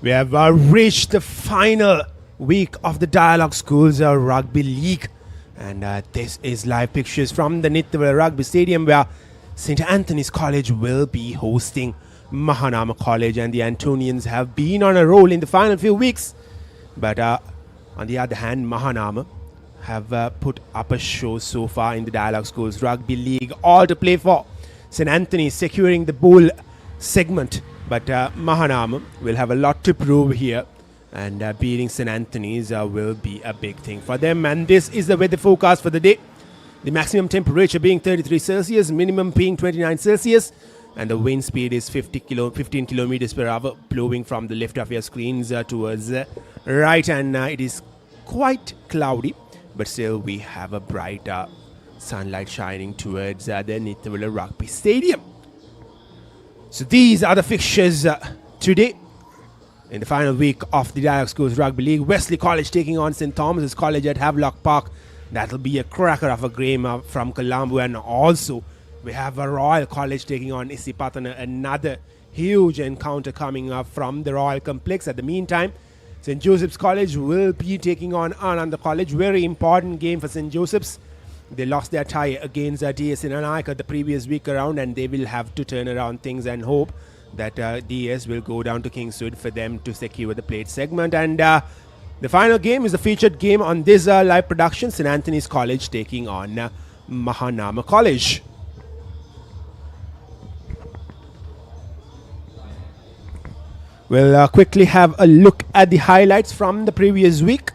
We have reached the final week of the Dialog Schools Rugby League, and this is live pictures from the Nittawela Rugby Stadium, where St. Anthony's College will be hosting Mahanama College, and the Antonians have been on a roll in the final few weeks. But on the other hand, Mahanama have put up a show so far in the Dialog Schools Rugby League, all to play for. St. Anthony securing the bowl segment, but Mahanama will have a lot to prove here, and beating St. Anthony's will be a big thing for them. And this is the weather forecast for the day. The maximum temperature being 33 Celsius, minimum being 29 Celsius, and the wind speed is 15 kilometers per hour, blowing from the left of your screens towards right, and it is quite cloudy, but still we have a bright sunlight shining towards the Nittawela Rugby Stadium. So these are the fixtures today in the final week of the Dialog Schools Rugby League. Wesley College taking on St. Thomas's College at Havelock Park. That'll be a cracker of a game from Colombo. And also we have a Royal College taking on Isipatana, another huge encounter coming up from the Royal Complex. At the meantime, St. Joseph's College will be taking on Ananda College. Very important game for St. Joseph's. They lost their tie against DS in Anayaka the previous week around, and they will have to turn around things and hope that DS will go down to Kingswood for them to secure the plate segment. And the final game is the featured game on this live production, St. Anthony's College taking on Mahanama College. We'll quickly have a look at the highlights from the previous week.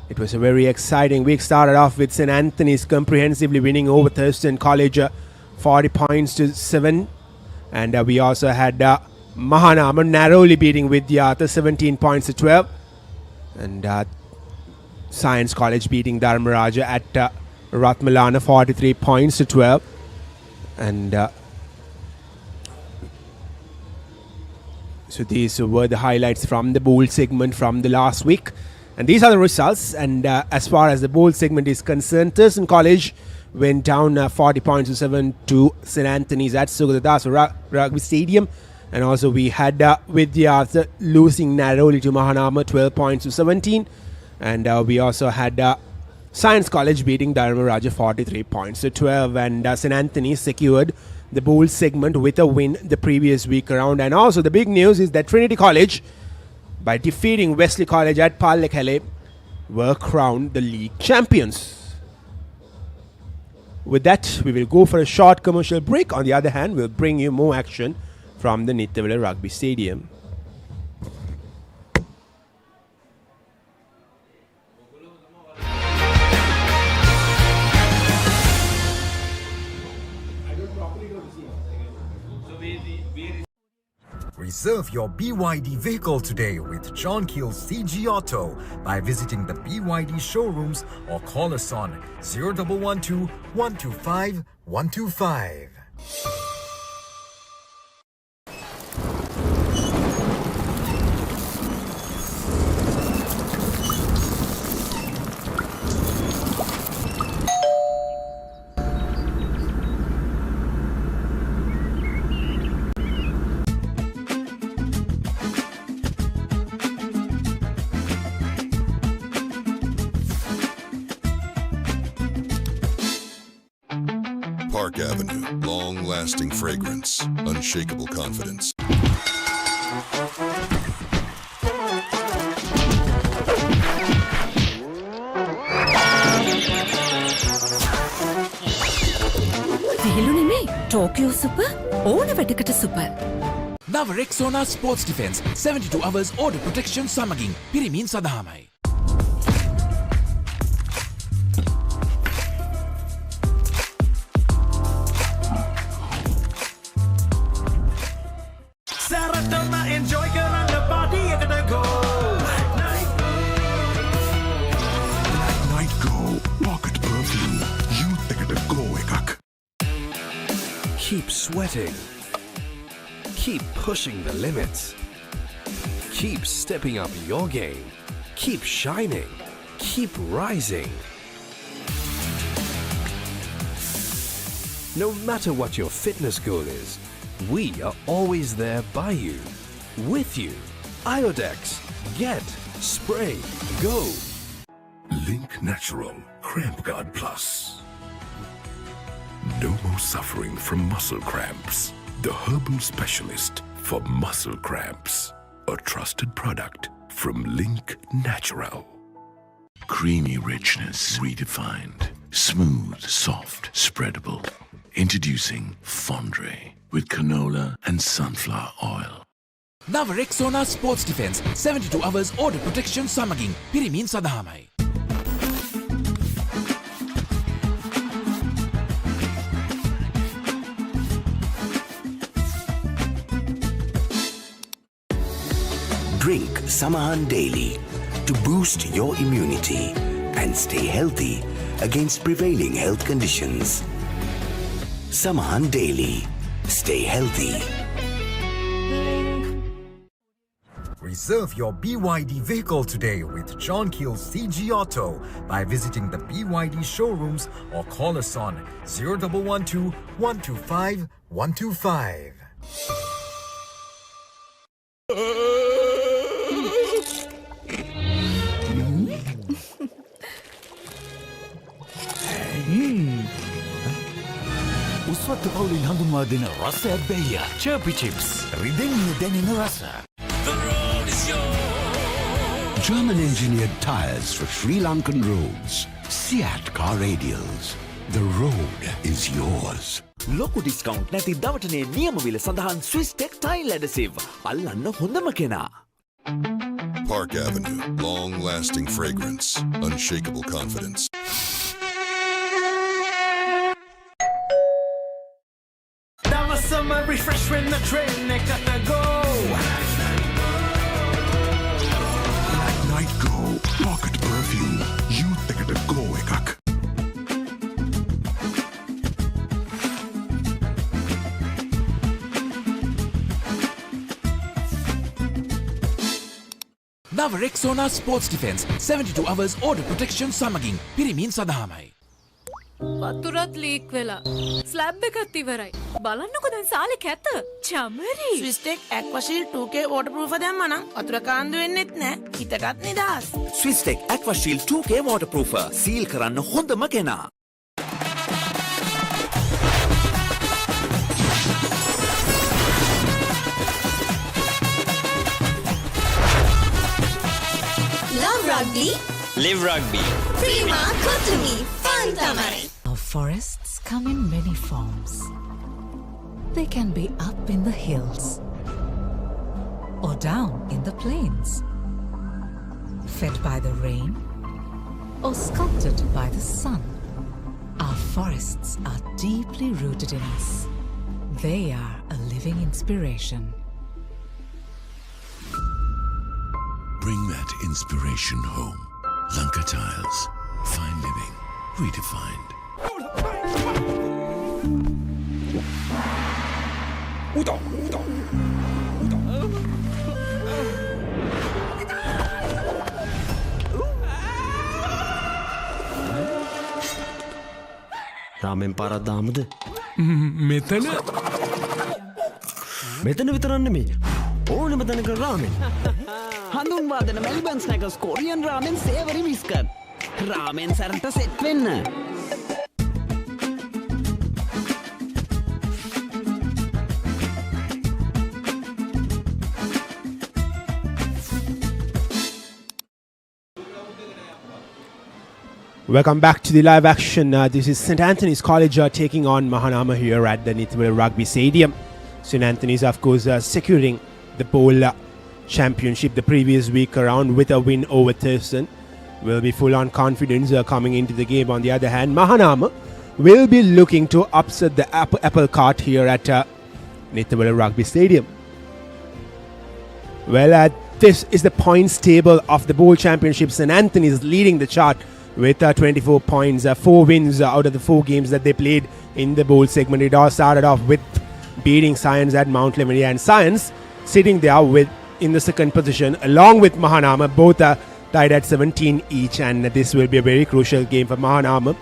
It was a very exciting week. Started off with St. Anthony's comprehensively winning over Thurston College 40 points to 7. And we also had Mahanama narrowly beating Vidyartha 17 points to 12. And Science College beating Dharmaraja at Ratmalana 43 points to 12. And so these were the highlights from the bowl segment from the last week. And these are the results. And as far as the bowl segment is concerned, Thurston College went down 40 points to 7 to St. Anthony's at Sugathadasa Rugby Stadium. And also we had Vidyartha losing narrowly to Mahanama 12 points to 17. And we also had Science College beating Dharmaraja 43 points to 12. And St. Anthony's secured the bowl segment with a win the previous week around. And also the big news is that Trinity College, by defeating Wesley College at Pallekele, were crowned the league champions. With that, we will go for a short commercial break. On the other hand, we'll bring you more action from the Nittawela Rugby Stadium. Reserve your BYD vehicle today with John Keel's CG Auto by visiting the BYD showrooms or call us on 0112 125 125. Park Avenue, long-lasting fragrance, unshakable confidence. Tokyo Super? ඕන වැඩකට Super. Nava Rexona Sports Defense 72 hours order protection සමගින් පිරිමින් සඳහාමයි. Enjoy කරන්න party එකට go. Night Go, pocket perfume, youth එකට go එකක්. Keep sweating. Keep pushing the limits. Keep stepping up your game. Keep shining. Keep rising. No matter what your fitness goal is, we are always there by you, with you, Iodex. Get, spray, go. Link Natural Cramp Guard Plus. No more suffering from muscle cramps. The herbal specialist for muscle cramps. A trusted product from Link Natural. Creamy richness redefined. Smooth, soft, spreadable. Introducing Fondre with canola and sunflower oil. Now Rexona Sports Defense 72 hours order protection සමගින් පිරිමින් සඳහාමයි. Drink Samahan daily to boost your immunity and stay healthy against prevailing health conditions. Samahan daily. Stay healthy. Reserve your BYD vehicle today with John Keel's CG Auto by visiting the BYD showrooms or call us on 0112 125 125. උස්වත්ත පවුලින් හඳුන්වා දෙන රස ඇබ්බැහිය චර්පි chips රිදෙන්නේ දැනෙන රස. German engineered tires for Sri Lankan roads. Seat car radials. The road is yours. ලොකු discount නැති දවටනේ නියම විල සඳහන් ස්විස් ටෙක් ටයිල් ඇඩසිව්. අල්ලන්න හොඳම කෙනා. Park Avenue. Long-lasting fragrance. Unshakable confidence. That was summer refresh when the train gotta go. Night Go. Pocket perfume. Youth ekata go ekak. Now Rexona Sports Defense 72 hours order protection සමගින් පිරිමින් සඳහාමයි. වතුරත් leak වෙලා. Slab එකත් ඉවරයි. බලන්නකෝ දැන් සාලේ කැත. Chamari. ස්විස්ටෙක් ඇක්වාෂීල්ඩ් 2K waterproof දැම්මා නම් වතුර කාන්දු වෙන්නෙත් නෑ. හිතටත් නිදහස්. Swiss tech Aquashield 2K waterproofer සීල් කරන්න හොඳම කෙනා. Love rugby. Live rugby. Prima Kotami. Fun tamai. Our forests come in many forms. They can be up in the hills or down in the plains, fed by the rain or sculpted by the sun. Our forests are deeply rooted in us. They are a living inspiration. Bring that inspiration home. Lanka Tiles. Fine living. Redefined. රාමෙන් පාරක් දාමුද? මෙතන විතරක් නෙමෙයි. ඕනෙම තැනක රාමෙන්. හඳුන්වා දෙන Melbourne ස්නැකර්ස් Korean රාමෙන් සේවරි biscuit. රාමෙන් සැරට set වෙන්න. Welcome back to the live action. This is St. Anthony's College taking on Mahanama here at the Nittawela Rugby Stadium. St. Anthony's, of course, securing the bowl championship the previous week around with a win over Thurston. Will be full on confidence coming into the game. On the other hand, Mahanama will be looking to upset the apple cart here at Nittawela Rugby Stadium. Well, this is the points table of the bowl championship. St. Anthony's leading the chart with 24 points, 4 wins out of the 4 games that they played in the bowl segment. It all started off with beating Science at Mount Lemonade, and Science sitting there with in the second position along with Mahanama. Both are tied at 17 each, and this will be a very crucial game for Mahanama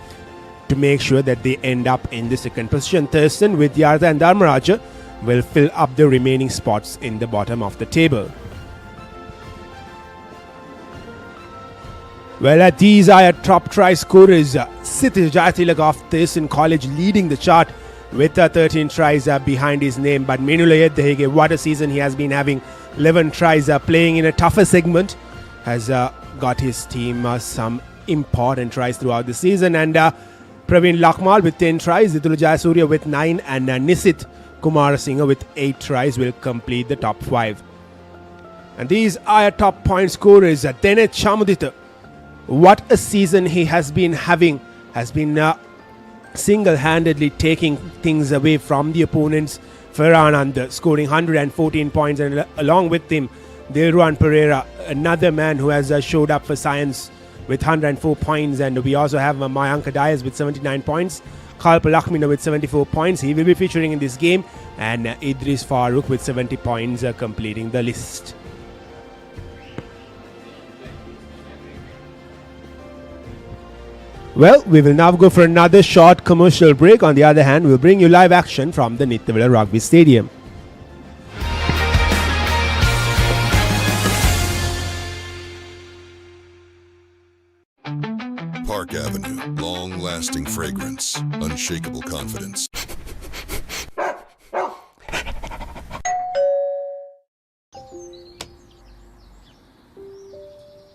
to make sure that they end up in the second position. Thurston with Yartha and Dharmaraja will fill up the remaining spots in the bottom of the table. Well, these are top try scorers. Sithil Jayatilaka of Thurston College leading the chart with 13 tries behind his name. But Menula Yeddehege, what a season he has been having. 11 tries playing in a tougher segment. Has got his team some important tries throughout the season. And Praveen Lakmal with 10 tries. Zitulu Jayasuriya with 9. And Nisit Kumarasinghe with 8 tries will complete the top 5. And these are top point scorers. Denet Chamudita. What a season he has been having. Has been single-handedly taking things away from the opponents. Ferranand scoring 114 points, and along with him Dilruwan Pereira, another man who has showed up for science with 104 points. And we also have Mayanka Dias with 79 points, Kalpa Lakmina with 74 points. He will be featuring in this game, and Idris Farooq with 70 points completing the list. Well, we will now go for another short commercial break. On the other hand, we'll bring you live action from the Nittawela Rugby Stadium. Park Avenue, long-lasting fragrance, unshakable confidence.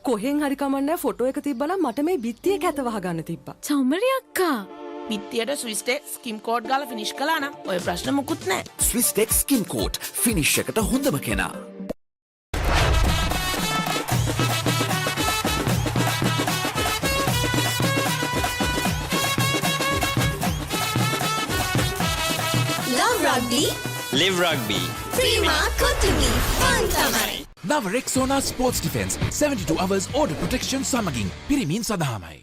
කොහෙන් හරි කමන්නේ photo එක තිබ්බනම් මට මේ බිත්තියේ කැත වහගන්න තිබ්බා. චම්මලි අක්කා. බිත්තියට ස්විස් ටෙක් ස්කිම් කෝඩ් ගාලා ෆිනිෂ් කළා නම් ඔය ප්‍රශ්න මොකුත් නැහැ. ස්විස් ටෙක් ස්කිම් කෝඩ් ෆිනිෂ් එකට හොඳම කෙනා. Love Rugby. Live Rugby. Prima Kotumi. Fun Tamari. නව Rexona sports defence 72 hours order protection සමගින් පිරිමින් සඳහාමයි.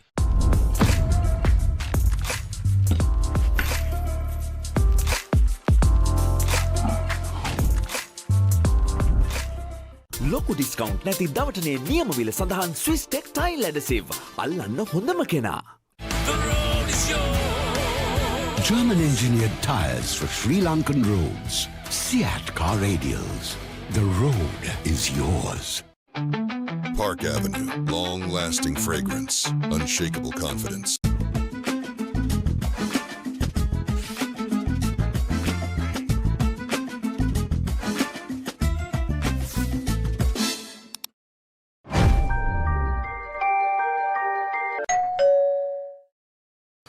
ලොකු ඩිස්කවුන්ට් නැති දවටනේ නියමවිල සඳහන් ස්විස් ටෙක් ටයිල් ඇඩසිව් අල්ලන්න හොඳම කෙනා. German engineered tires for Sri Lankan roads. Seat car radials. The road is yours. Park Avenue, long-lasting fragrance, unshakable confidence.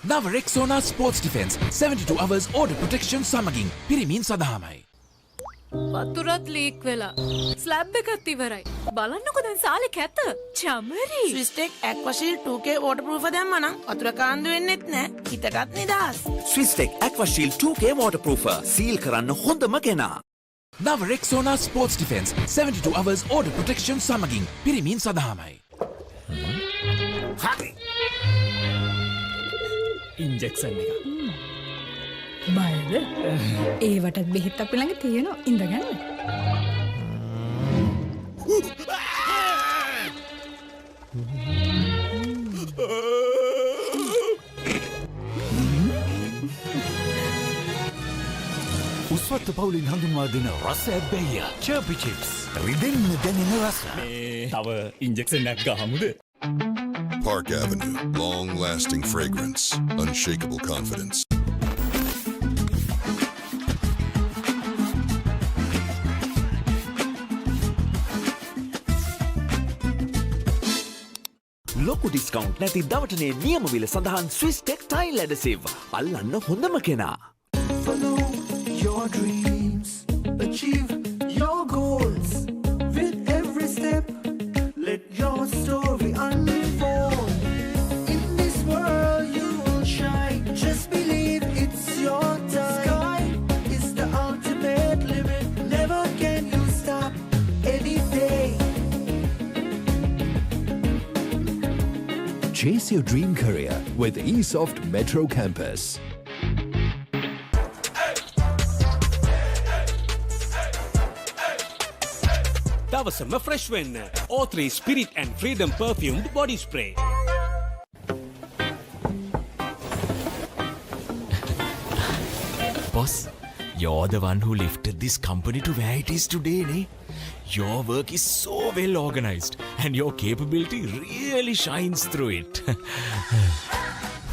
නව Rexona sports defence 72 hours order protection සමගින් පිරිමින් සඳහාමයි. වතුරත් ලීක් වෙලා slab එකත් ඉවරයි. බලන්නකො දැන් සාලේ කැත. Chamari. Swiss tech Aquashield 2K waterproof දැම්මා නම් වතුර කාන්දු වෙන්නෙත් නැහැ. හිතටත් නිදහස්. Swiss tech Aquashield 2K waterproofer සීල් කරන්න හොඳම කෙනා. නව Rexona sports defence 72 hours order protection සමගින් පිරිමින් සඳහාමයි. හරි. ඉන්ජෙක්ෂන් එක. බයද? ඒවටත් බෙහෙත් අපි ළඟ තියෙනවා. ඉඳගන්න. උස්වත්ත පවුලින් හඳුන්වා දෙන රස ඇබ්බැහිය චර්පි චිප්ස් රිදෙන්න දැනෙන රස. තව ඉන්ජෙක්ෂන් එකක් ගහමුද? Park Avenue, long-lasting fragrance, unshakable confidence. ලොකු ඩිස්කවුන්ට් නැති දවටනේ නියමවිල සඳහන් ස්විස් ටෙක් ටයිල් ඇඩසිව් අල්ලන්න හොඳම කෙනා. Follow your dreams, achieve your goals. With every step, let your story unfold. In this world you will shine. Just believe it's your time. Sky is the ultimate limit. Never can you stop any day. Chase your dream career with eSoft Metro Campus. දවසම fresh වෙන්න O3 Spirit and Freedom perfumed body spray. Boss, you're the one who lifted this company to where it is today, ne? Your work is so well organized and your capability really shines through it.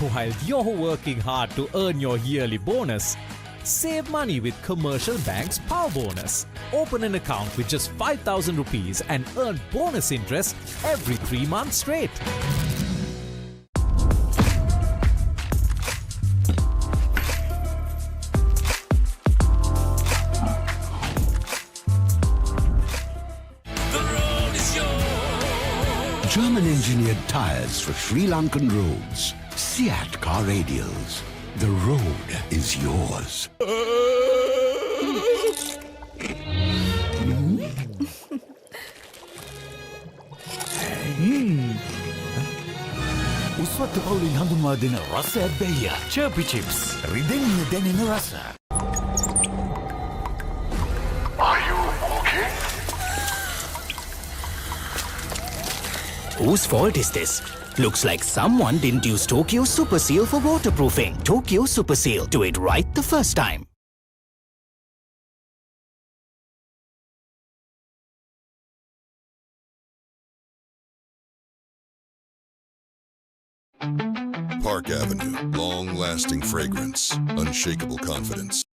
While you're working hard to earn your yearly bonus, save money with Commercial Bank's Power Bonus. Open an account with just 5,000 rupees and earn bonus interest every 3 months straight. German-engineered tyres for Sri Lankan roads. Seat car radials. The road is yours. උස්වත්ත පවුලින් හඳුන්වා දෙන රස ඇබ්බැහිය චර්පි chips රිදෙන්න දැනෙන රස. Are you okay? Whose fault is this? Looks like someone didn't use Tokyo Super Seal for waterproofing. Tokyo Super Seal. Do it right the first time. Park Avenue, long-lasting fragrance, unshakable confidence.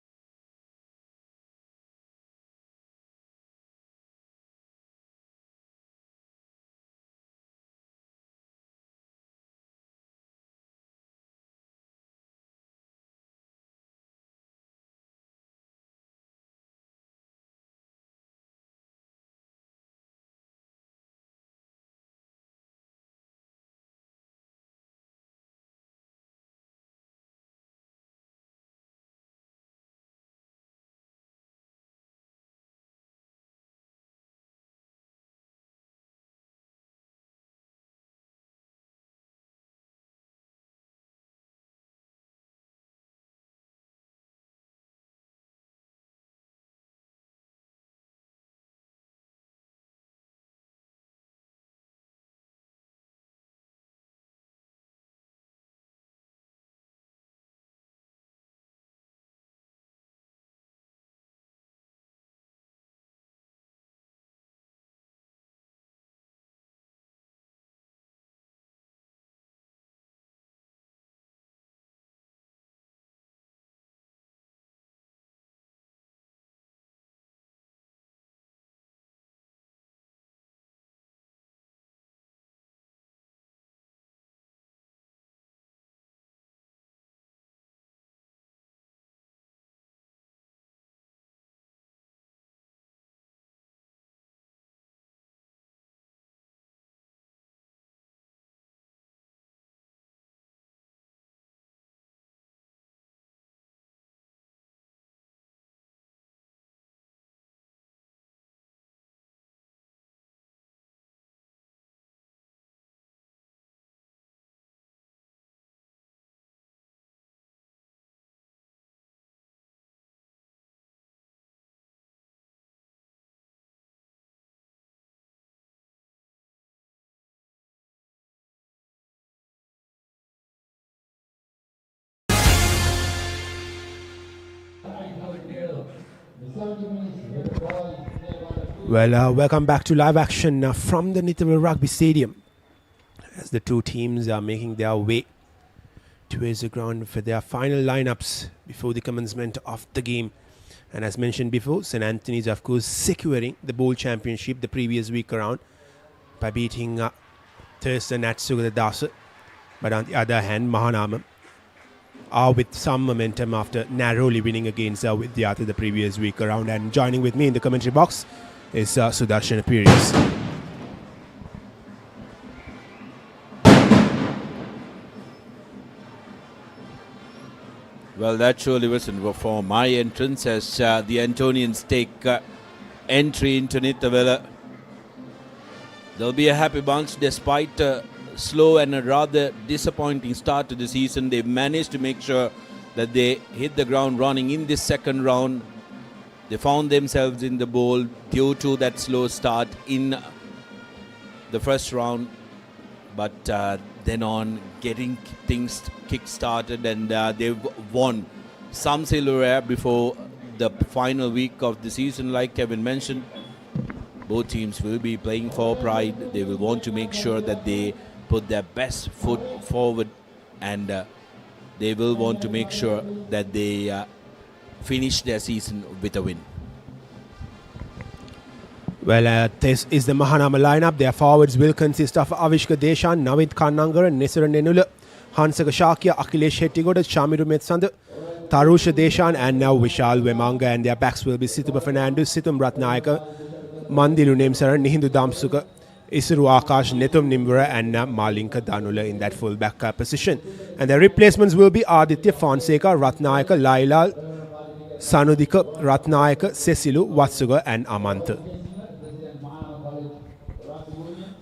Well, welcome back to live action from the Nittawela Rugby Stadium as the two teams are making their way towards the ground for their final lineups before the commencement of the game. And as mentioned before, St. Anthony's, of course, securing the bowl championship the previous week around by beating Thurston at Sugadasa. But on the other hand, Mahanama are with some momentum after narrowly winning against Vidyartha the previous week around. And joining with me in the commentary box is Sudarshan Apirius. Well, that surely wasn't for my entrance as the Antonians take entry into Nittawela. There'll be a happy bunch despite a slow and a rather disappointing start to the season. They've managed to make sure that they hit the ground running in this second round. They found themselves in the bowl due to that slow start in the first round. But then on getting things kick-started and they've won some silverware before the final week of the season, like Kevin mentioned. both teams will be playing for pride. They will want to make sure that they put their best foot forward, and they will want to make sure that they finish their season with a win. Well, this is the Mahanama lineup. Their forwards will consist of Avishka Deshan, Navit Kannangara, Nisara Nenula, Hansaka Shakya, Akhilesh Hettigoda, Shamiru Metsanda, Tarusha Deshan, and now Vishal Wemanga. And their backs will be Situba Fernandez, Situm Ratnayaka, Mandilu Nemsara, Nihindu Damsuka, Isuru Akash, Netum Nimvara, and Malinka Danula in that full-back position. And their replacements will be Aditya Fonseca, Ratnayaka, Laila, Sanudika, Ratnayaka, Cecilu, Watsuga, and Amanta.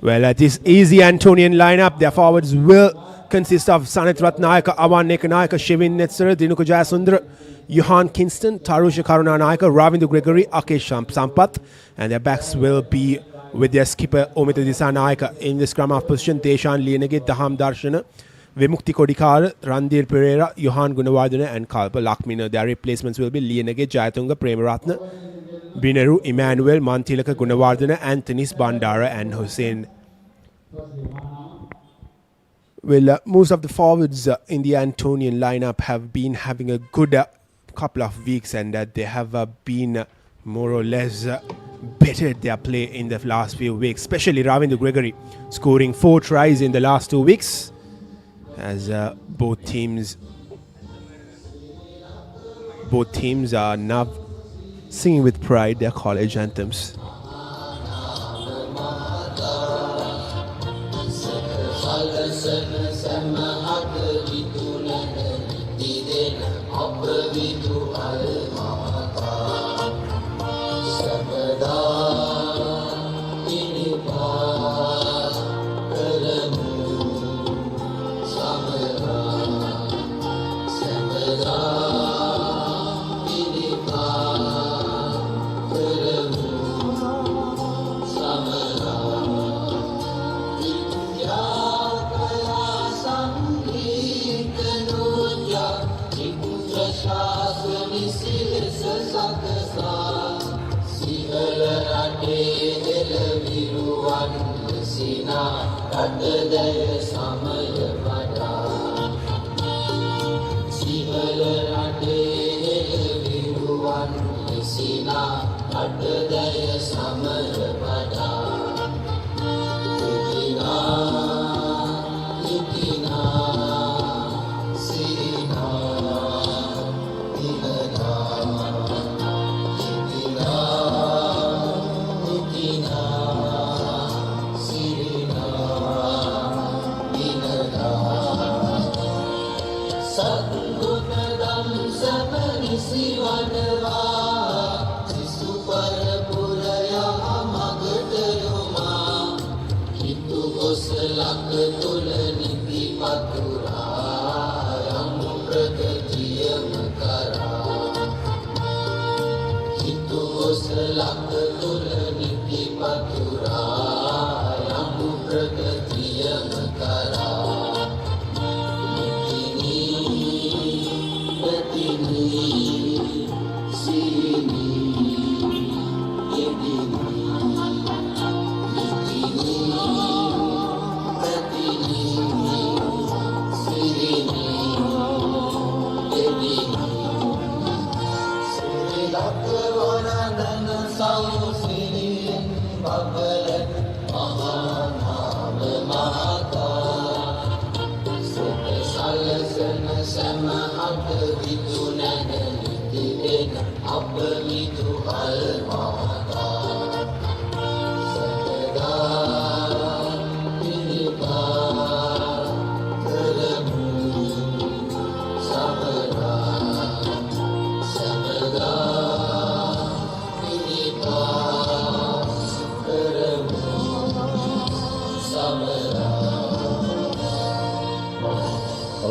Well, this is the Antonian lineup. Their forwards will consist of Sanit Ratnayaka, Awan Nekanayaka, Shivin Netsara, Dinuka Jayasundra, Johan Kingston, Tarusha Karunanayaka, Ravindu Gregory, Akesh Sampat. And their backs will be with their skipper Omita Disanayaka. In the scrum half position, Deshan Lienage, Daham Darshana, Vimukti Kodikar, Randir Pereira, Johan Gunawardana, and Kalpa Lakmina. Their replacements will be Lienage, Jayatunga, Premaratna, Bineru, Emmanuel, Mantilaka, Gunawardana, Antonis Bandara, and Hussein. Well, most of the forwards in the Antonian lineup have been having a good couple of weeks, and they have been more or less bettered their play in the last few weeks, especially Ravindu Gregory scoring 4 tries in the last 2 weeks, as both teams are now singing with pride their college anthems.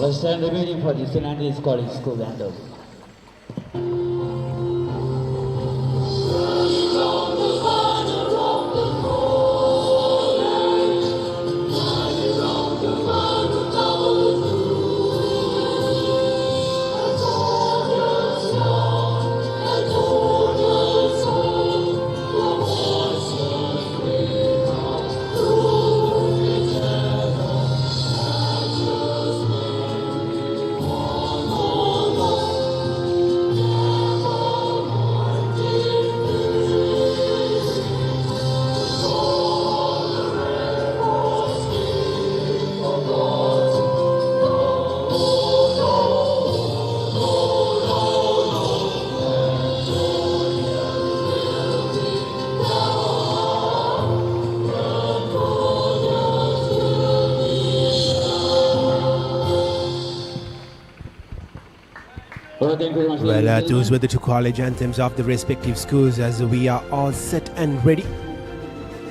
Let's stand waiting for the St. Andrews College School anthem. Well, those were the two college anthems of the respective schools as we are all set and ready.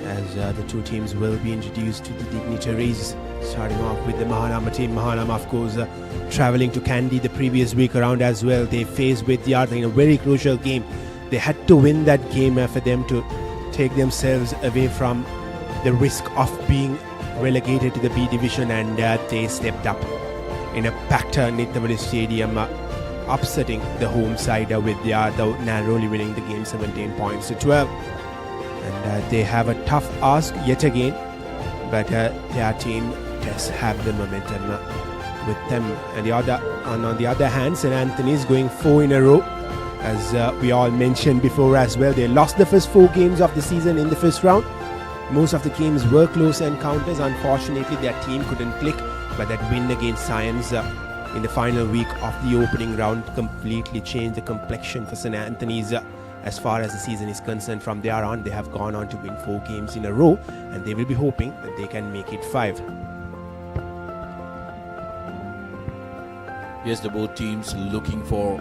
As the two teams will be introduced to the dignitaries, starting off with the Mahanama team. Mahanama, of course, traveling to Kandy the previous week around as well. They faced with the other in a very crucial game. They had to win that game for them to take themselves away from the risk of being relegated to the B division, and they stepped up in a packed Nittawela stadium, upsetting the home side with the other, narrowly winning the game 17 points to 12. And they have a tough ask yet again, but their team does have the momentum with them. And on the other hand, St. Anthony's going 4 in a row, as we all mentioned before as well. They lost the first 4 games of the season in the first round. Most of the games were close encounters. Unfortunately, their team couldn't click, but that win against Science in the final week of the opening round completely changed the complexion for St. Anthony's as far as the season is concerned. From there on, they have gone on to win 4 games in a row, and they will be hoping that they can make it 5. Yes, the both teams looking for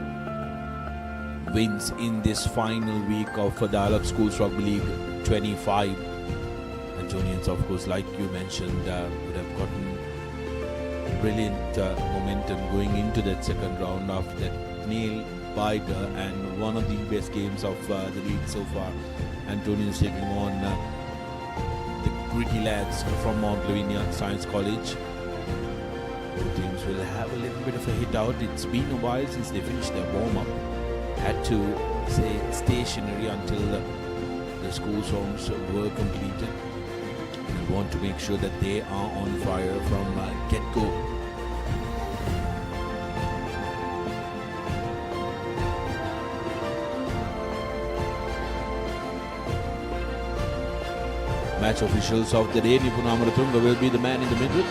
wins in this final week of Dialog Schools Rugby League 25. Antonians, of course, like you mentioned, would have gotten brilliant momentum going into that second round after that nail-biter and one of the best games of the league so far. Antonians taking on the gritty lads from Mount Lavinia Science College. Both teams will have a little bit of a hit out. It's been a while since they finished their warm-up. Had to stay stationary until the school songs were completed. We want to make sure that they are on fire from get-go. Match officials of the day, Nipun Amaratunga will be the man in the middle,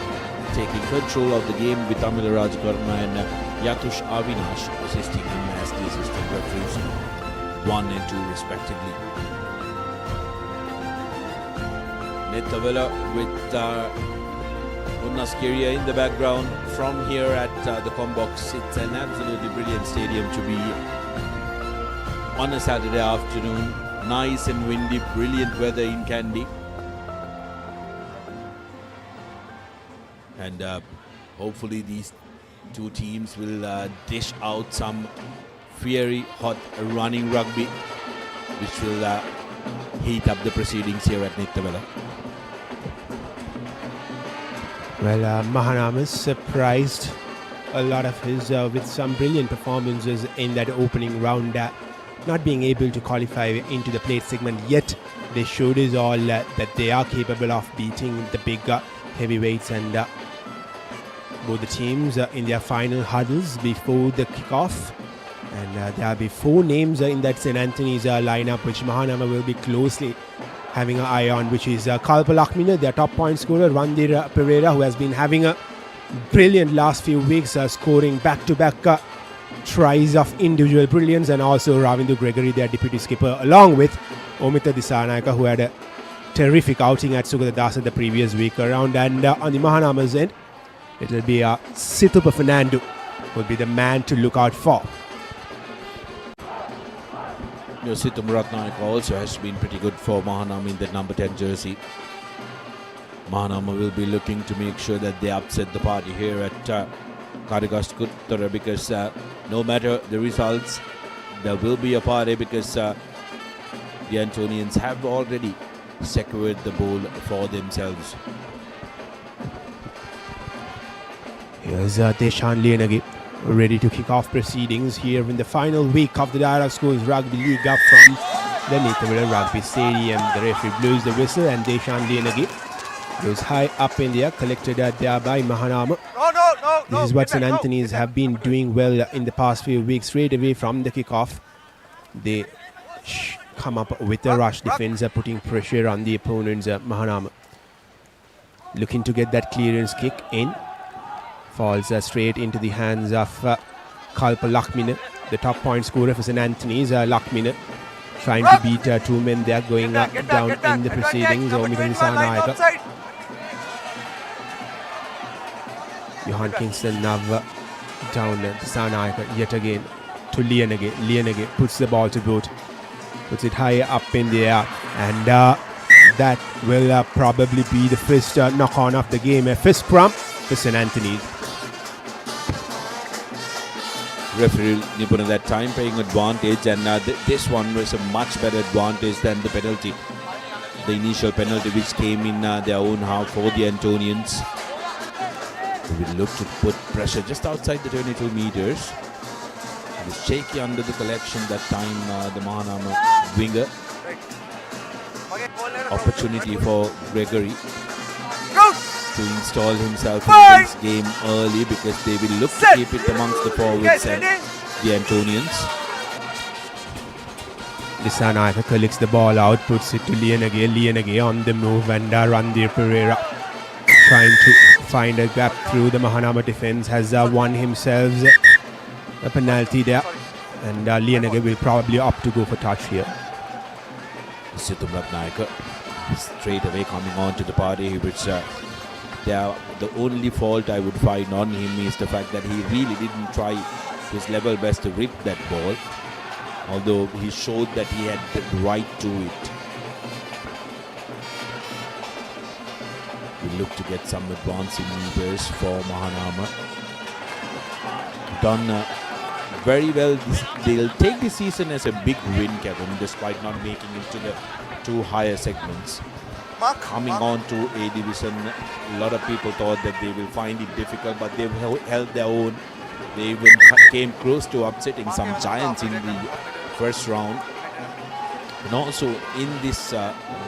taking control of the game with Amila Rajakarma and Yatush Avinash assisting him as the assistant referees, 1 and 2 respectively. Nittawela with Unnaskeria in the background from here at the Combox. It's an absolutely brilliant stadium to be on a Saturday afternoon. Nice and windy, brilliant weather in Kandy. And hopefully these two teams will dish out some fiery hot running rugby, which will heat up the proceedings here at Nittawela. Well, Mahanama surprised a lot of his with some brilliant performances in that opening round, not being able to qualify into the plate segment yet. They showed us all that they are capable of beating the big heavyweights, and both the teams in their final huddles before the kickoff. And there will be 4 names in that St. Anthony's lineup, which Mahanama will be closely having an eye on, which is Kalpa Lakmina, their top point scorer, Randir Pereira, who has been having a brilliant last few weeks, scoring back-to-back tries of individual brilliance, and also Ravindu Gregory, their deputy skipper, along with Omita Disanayaka, who had a terrific outing at Sugata Dasa the previous week around. And on the Mahanama's end, it will be Situpa Fernando will be the man to look out for. Situm Ratnayaka also has been pretty good for Mahanama in that number 10 jersey. Mahanama will be looking to make sure that they upset the party here at Karikastuttara, because no matter the results, there will be a party, because the Antonians have already secured the bowl for themselves. Here's Deshan Lienagi, ready to kick off proceedings here in the final week of the Dialog Schools Rugby League up from the Nittawela Rugby Stadium. The referee blows the whistle, and Deshan Lienagi goes high up in the air, collected there by Mahanama. This is what St. Anthony's have been doing well in the past few weeks. Straight away from the kickoff, they come up with a rush defense, putting pressure on the opponents. Mahanama looking to get that clearance kick in. Falls straight into the hands of Kalpa Lakmina, the top point scorer for St. Anthony's. Lakmina trying to beat 2 men there, going down in the proceedings. Omita Disanayaka. Johan Kingston now down Disanayaka yet again. to Lienege. Lienege puts the ball to boot. Puts it high up in the air. And that will probably be the first knock-on of the game. A first scrum for St. Anthony's. Referee Nipun at that time paying advantage, and this one was a much better advantage than the penalty. The initial penalty which came in their own half for the Antonians. They will look to put pressure just outside the 22 meters. It was shaky under the collection that time, the Mahanama winger. Opportunity for Gregory to install himself in this game early, because they will look to keep it amongst the forwards and the Antonians. Disanayaka collects the ball out, puts it to Lienege. Lienege on the move, and Randir Pereira trying to find a gap through the Mahanama defense has won himself a penalty there, and Lienege will probably opt to go for touch here. Situm Ratnayaka straight away coming on to the party, which the only fault I would find on him is the fact that he really didn't try his level best to rip that ball, although he showed that he had the right to it. We look to get some advancing meters for Mahanama. Done very well. They'll take the season as a big win, Kevin, despite not making it to the two higher segments. Coming on to A division, a lot of people thought that they will find it difficult, but they've held their own. They even came close to upsetting some giants in the first round. And also in this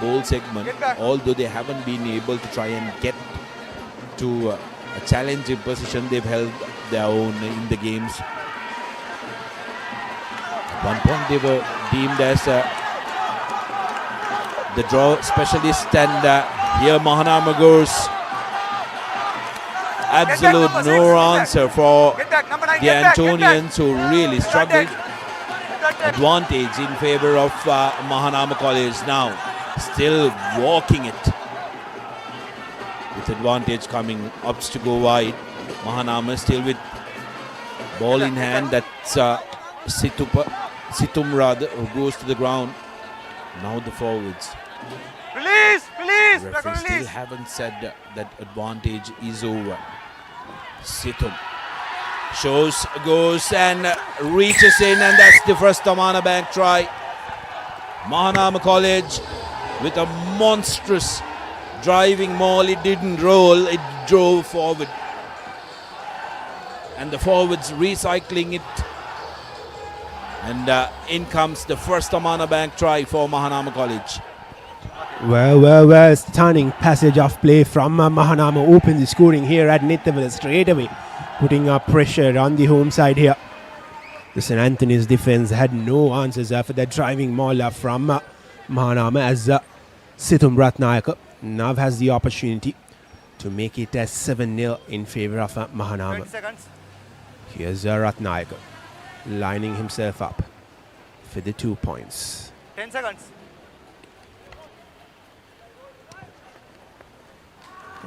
bowl segment, although they haven't been able to try and get to a challenging position, they've held their own in the games. At one point they were deemed as the draw specialist, and here Mahanama goes. Absolute no answer for the Antonians, who really struggled. Advantage in favor of Mahanama College now. Still walking it. With advantage coming, opts to go wide. Mahanama still with ball in hand. That's Situm rather, who goes to the ground. Now the forwards. Release! Referees still haven't said that advantage is over. Situm shows, goes and reaches in, and that's the first Tamana Bank try. Mahanama College with a monstrous driving maul. It didn't roll, it drove forward. And the forwards recycling it. And in comes the first Tamana Bank try for Mahanama College. Well, stunning passage of play from Mahanama. Opens the scoring here at Nittawela straight away, putting up pressure on the home side here. The St. Anthony's defense had no answers for that driving maul from Mahanama, as Situm Ratnayaka now has the opportunity to make it a 7-0 in favor of Mahanama. Here's Ratnayaka lining himself up for the 2 points. 10 seconds.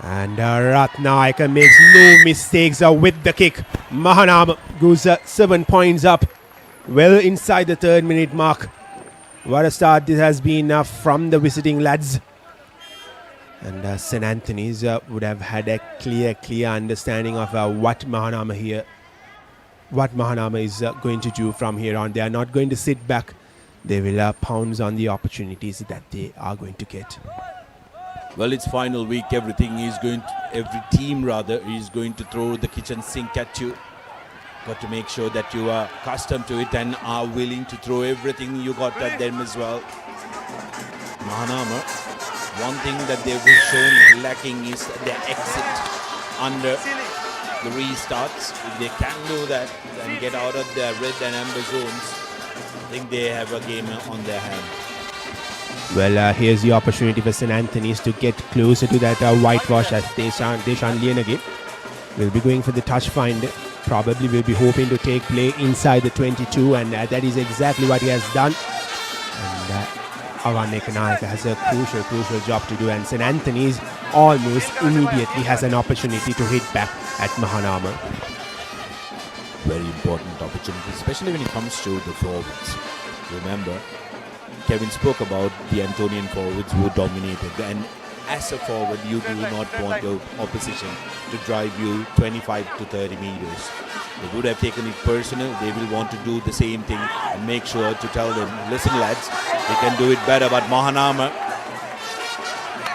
And Ratnayaka makes no mistakes with the kick. Mahanama goes 7 points up, well inside the 3rd minute mark. What a start this has been from the visiting lads. And St. Anthony's would have had a clear understanding of what Mahanama is going to do from here on. They are not going to sit back. They will pounce on the opportunities that they are going to get. Well, it's final week. Every team is going to throw the kitchen sink at you. Got to make sure that you are accustomed to it and are willing to throw everything you got at them as well. Mahanama, one thing that they've shown lacking is their exit under the restarts. If they can do that and get out of their red and amber zones, I think they have a game on their hand. Well, here's the opportunity for St. Anthony's to get closer to that whitewash, as Deshan Lienege will be going for the touch find. Probably will be hoping to take play inside the 22, and that is exactly what he has done. And Avanekanaika has a crucial job to do, and St. Anthony's almost immediately has an opportunity to hit back at Mahanama. Very important important opportunity, especially when it comes to the forwards. Remember, Kevin spoke about the Antonian forwards who dominated, and as a forward, you do not want the opposition to drive you 25 to 30 meters. They would have taken it personal. They will want to do the same thing and make sure to tell them, listen lads, they can do it better. But Mahanama,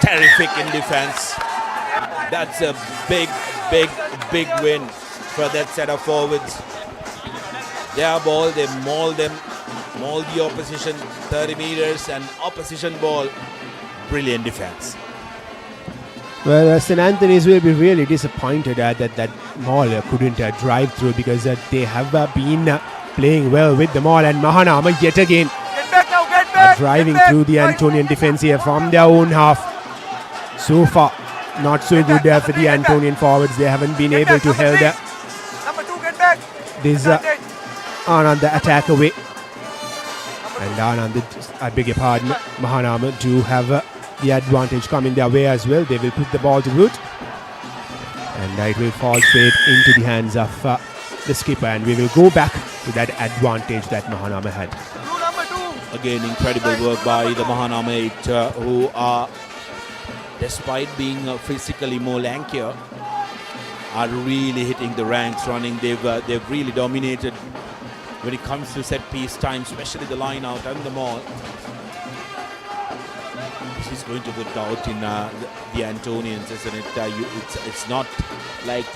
terrific in defense. That's a big win for that set of forwards. Their ball, they maul the opposition 30 meters, and opposition ball, brilliant defense. Well, St. Anthony's will be really disappointed that Maul couldn't drive through, because they have been playing well with the Maul, and Mahanama yet again driving through the Antonian defense here from their own half. So far, not so good for the Antonian forwards. They haven't been able to hold this Anand the attack away. And Anand, I beg your pardon, Mahanama do have the advantage coming their way as well. They will put the ball to root, and it will fall straight into the hands of the skipper, and we will go back to that advantage that Mahanama had. Again, incredible work by the Mahanama 8, who are, despite being physically more lankier, are really hitting the ranks running. They've really dominated when it comes to set piece time, especially the line out and the maul. This is going to put doubt in the Antonians, isn't it? It's not like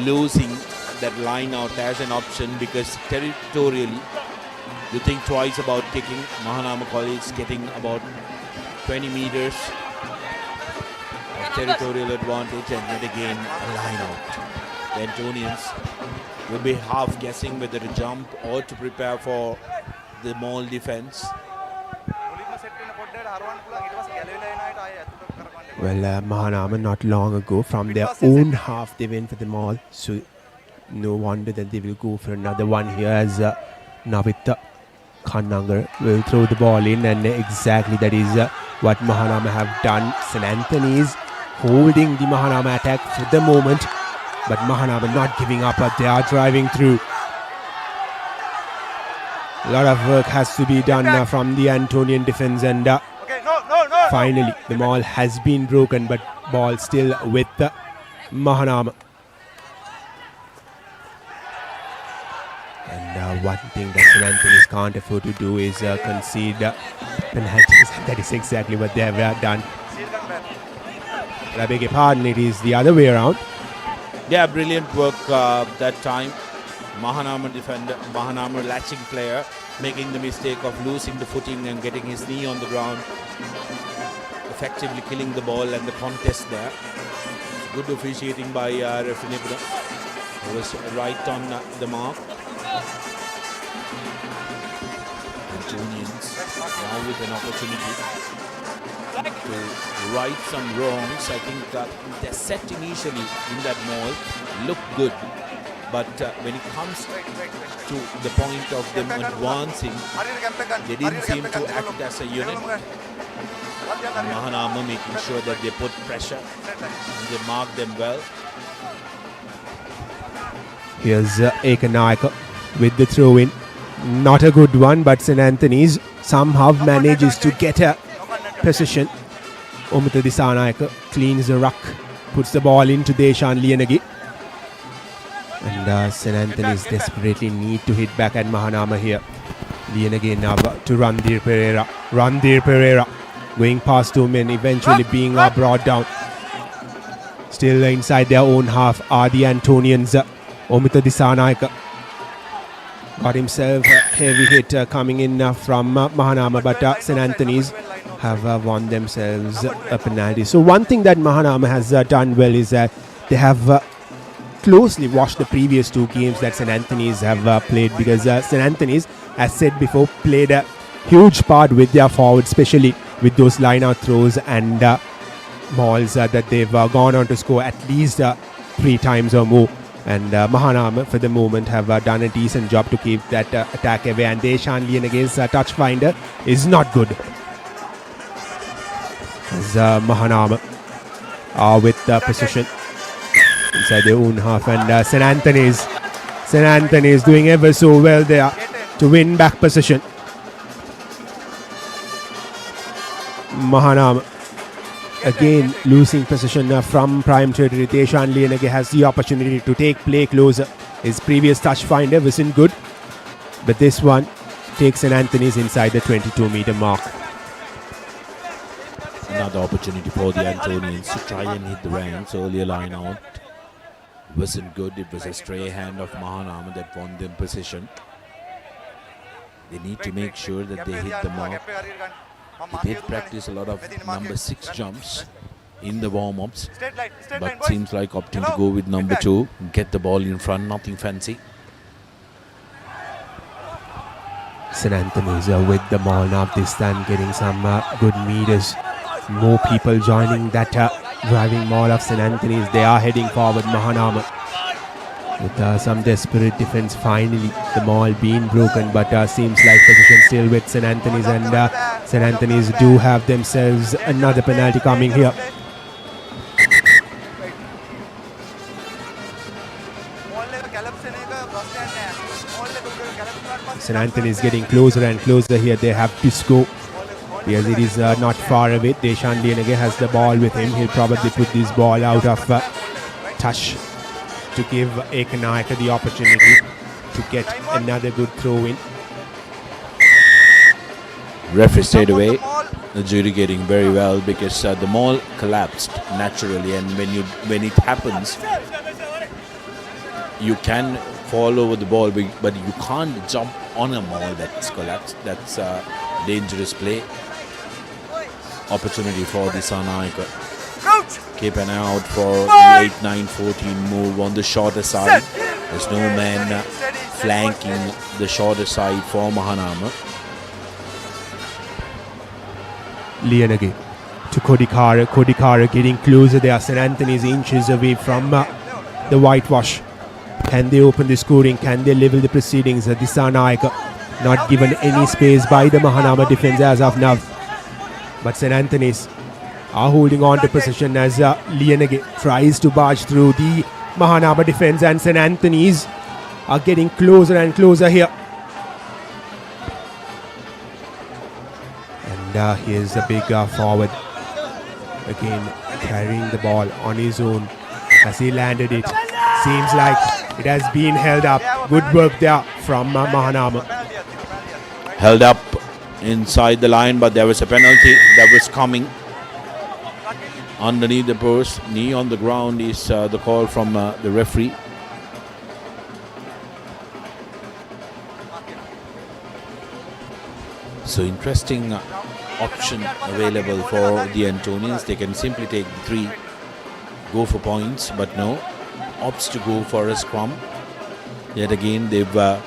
losing that line out as an option, because territorially you think twice about kicking. Mahanama College getting about 20 meters of territorial advantage, and then again a line out. The Antonians will be half guessing whether to jump or to prepare for the maul defense. Well, Mahanama not long ago from their own half they went for the maul, so no wonder that they will go for another one here, as Navitha Kanangar will throw the ball in, and exactly that is what Mahanama have done. St. Anthony's holding the Mahanama attack for the moment, but Mahanama not giving up, they are driving through. A lot of work has to be done from the Antonian defense, and finally the maul has been broken, but ball still with Mahanama. And one thing that St. Anthony's can't afford to do is concede penalties. That is exactly what they have done. But I beg your pardon, it is the other way around. Yeah, brilliant work that time. Mahanama defender, Mahanama latching player, making the mistake of losing the footing and getting his knee on the ground, effectively killing the ball and the contest there. Good officiating by referee Nibna, who was right on the mark. Antonians now with an opportunity to right some wrongs. I think their set initially in that maul looked good, but when it comes to the point of them advancing, they didn't seem to act as a unit. Mahanama making sure that they put pressure and they mark them well. Here's Ekanayaka with the throw in. Not a good one, but St. Anthony's somehow manages to get a position. Omita Disanayaka cleans the ruck, puts the ball into Deshan Lianagi. And St. Anthony's desperately need to hit back at Mahanama here. Lianagi now to Randir Pereira. Randir Pereira going past two men, eventually being brought down. Still inside their own half are the Antonians. Omita Disanayaka got himself a heavy hit coming in from Mahanama, but St. Anthony's have won themselves a penalty. So one thing that Mahanama has done well is that they have closely watched the previous two games that St. Anthony's have played, because St. Anthony's, as said before, played a huge part with their forwards, especially with those line-out throws and mauls that they've gone on to score at least 3 times or more. And Mahanama, for the moment, have done a decent job to keep that attack away. And Deshan Lian against touch finder is not good. As Mahanama are with position inside their own half, and St. St. Anthony is doing ever so well there to win back possession. Mahanama again losing possession from prime territory. Deshan Lianage has the opportunity to take play closer. His previous touch finder wasn't good, but this one takes St. Anthony's inside the 22-meter mark. Another opportunity for the Antonians to try and hit the ranks. Earlier line out wasn't good. It was a stray hand of Mahanama that won them position. They need to make sure that they hit the mark. They did practice a lot of number 6 jumps in the warm-ups, but seems like opting to go with number 2, get the ball in front, nothing fancy. St. Anthony's with the ball now this time, getting some good meters. More people joining that driving maul of St. Anthony's. They are heading forward. Mahanama with some desperate defense. Finally the maul being broken, but seems like position still with St. Anthony's, and St. Anthony's do have themselves another penalty coming here. St. Anthony's getting closer and closer here. They have to score because it is not far away. Deshan Lianage has the ball with him. He'll probably put this ball out of touch to give Ekanayaka the opportunity to get another good throw in. Referee stayed away, adjudicating very well, because the maul collapsed naturally, and when it happens, you can fall over the ball, but you can't jump on a maul that's collapsed. That's a dangerous play. Opportunity for the Sanayaka. Keep an eye out for the 8-9-14 move on the shorter side. There's no man flanking the shorter side for Mahanama. Lianage to Kodikara. Kodikara getting closer there. St. Anthony's inches away from the whitewash. Can they open the scoring? Can they level the proceedings? Disanaika not given any space by the Mahanama defense as of now. But St. Anthony's are holding on to possession as Lianage tries to barge through the Mahanama defense, and St. Anthony's are getting closer and closer here. And here's a big forward again carrying the ball on his own as he landed it. Seems like it has been held up. Good work there from Mahanama. Held up inside the line, but there was a penalty that was coming underneath the post. Knee on the ground is the call from the referee. So interesting option available for the Antonians. They can simply take 3, go for points, but no, opts to go for a scrum. Yet again, they've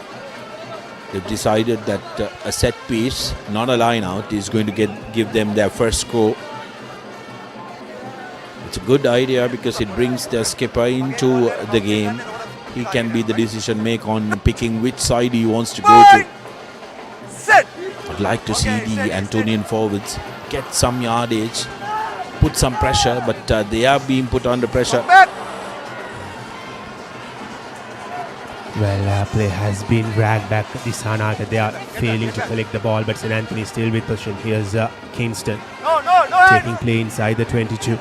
decided that a set piece, not a line out, is going to give them their first score. It's a good idea because it brings the skipper into the game. He can be the decision maker on picking which side he wants to go to. I'd like to see the Antonian forwards get some yardage, put some pressure, but they are being put under pressure. Well, play has been dragged back. Disanaika, they are failing to collect the ball, but St. Anthony still with possession. Here's Kingston taking play inside the 22.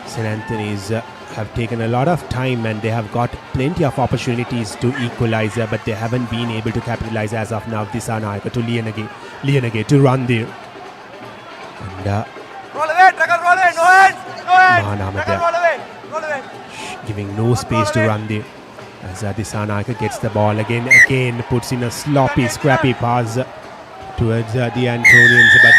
St. Anthony's have taken a lot of time and they have got plenty of opportunities to equalize, but they haven't been able to capitalize as of now. Disanaika to Lianage to run there. And Mahanama there giving no space to run there. As Disanaika gets the ball again puts in a sloppy, scrappy pass towards the Antonians, but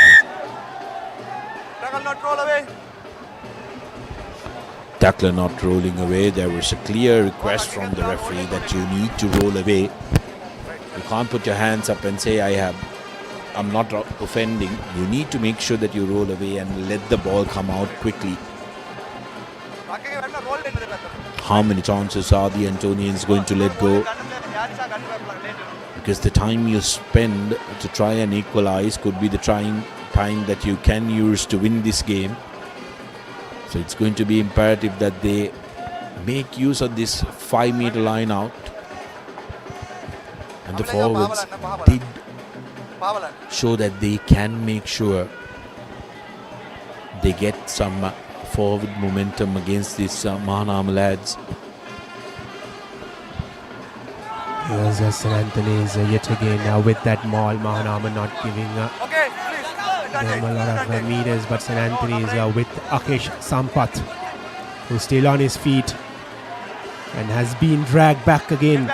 tackler not rolling away. There was a clear request from the referee that you need to roll away. You can't put your hands up and say I'm not offending. You need to make sure that you roll away and let the ball come out quickly. How many chances are the Antonians going to let go? Because the time you spend to try and equalize could be the time that you can use to win this game. So it's going to be imperative that they make use of this 5-meter line out. And the forwards did show that they can make sure they get some forward momentum against these Mahanama lads. Here's St. Anthony's yet again with that maul. Mahanama not giving them a lot of meters, but St. Anthony's with Akesh Sampath, who's still on his feet and has been dragged back again.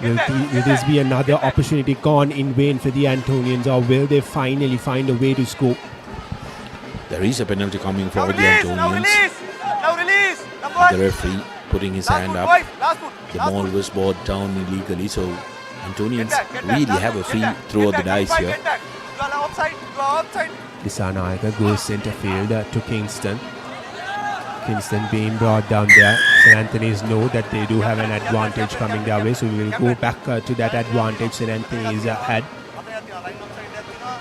Will this be another opportunity gone in vain for the Antonians, or will they finally find a way to score? There is a penalty coming for the Antonians. The referee putting his hand up. The ball was brought down illegally, so Antonians really have a free throw of the dice here. Disanayaka goes centre field to Kingston. Kingston being brought down there. St. Anthony's know that they do have an advantage coming their way, so we will go back to that advantage St. Anthony's had.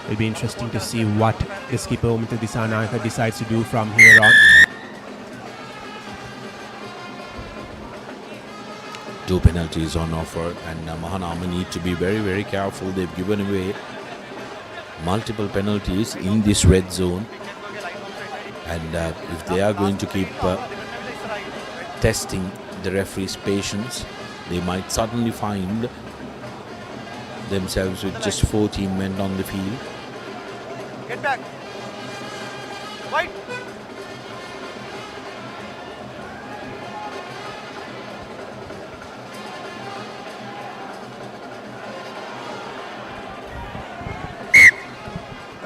It will be interesting to see what the skipper Umita Disanayaka decides to do from here on. Two penalties on offer, and Mahanama need to be very, very careful. They've given away multiple penalties in this red zone, and if they are going to keep testing the referee's patience, they might suddenly find themselves with just 14 men on the field. Get back. Fight.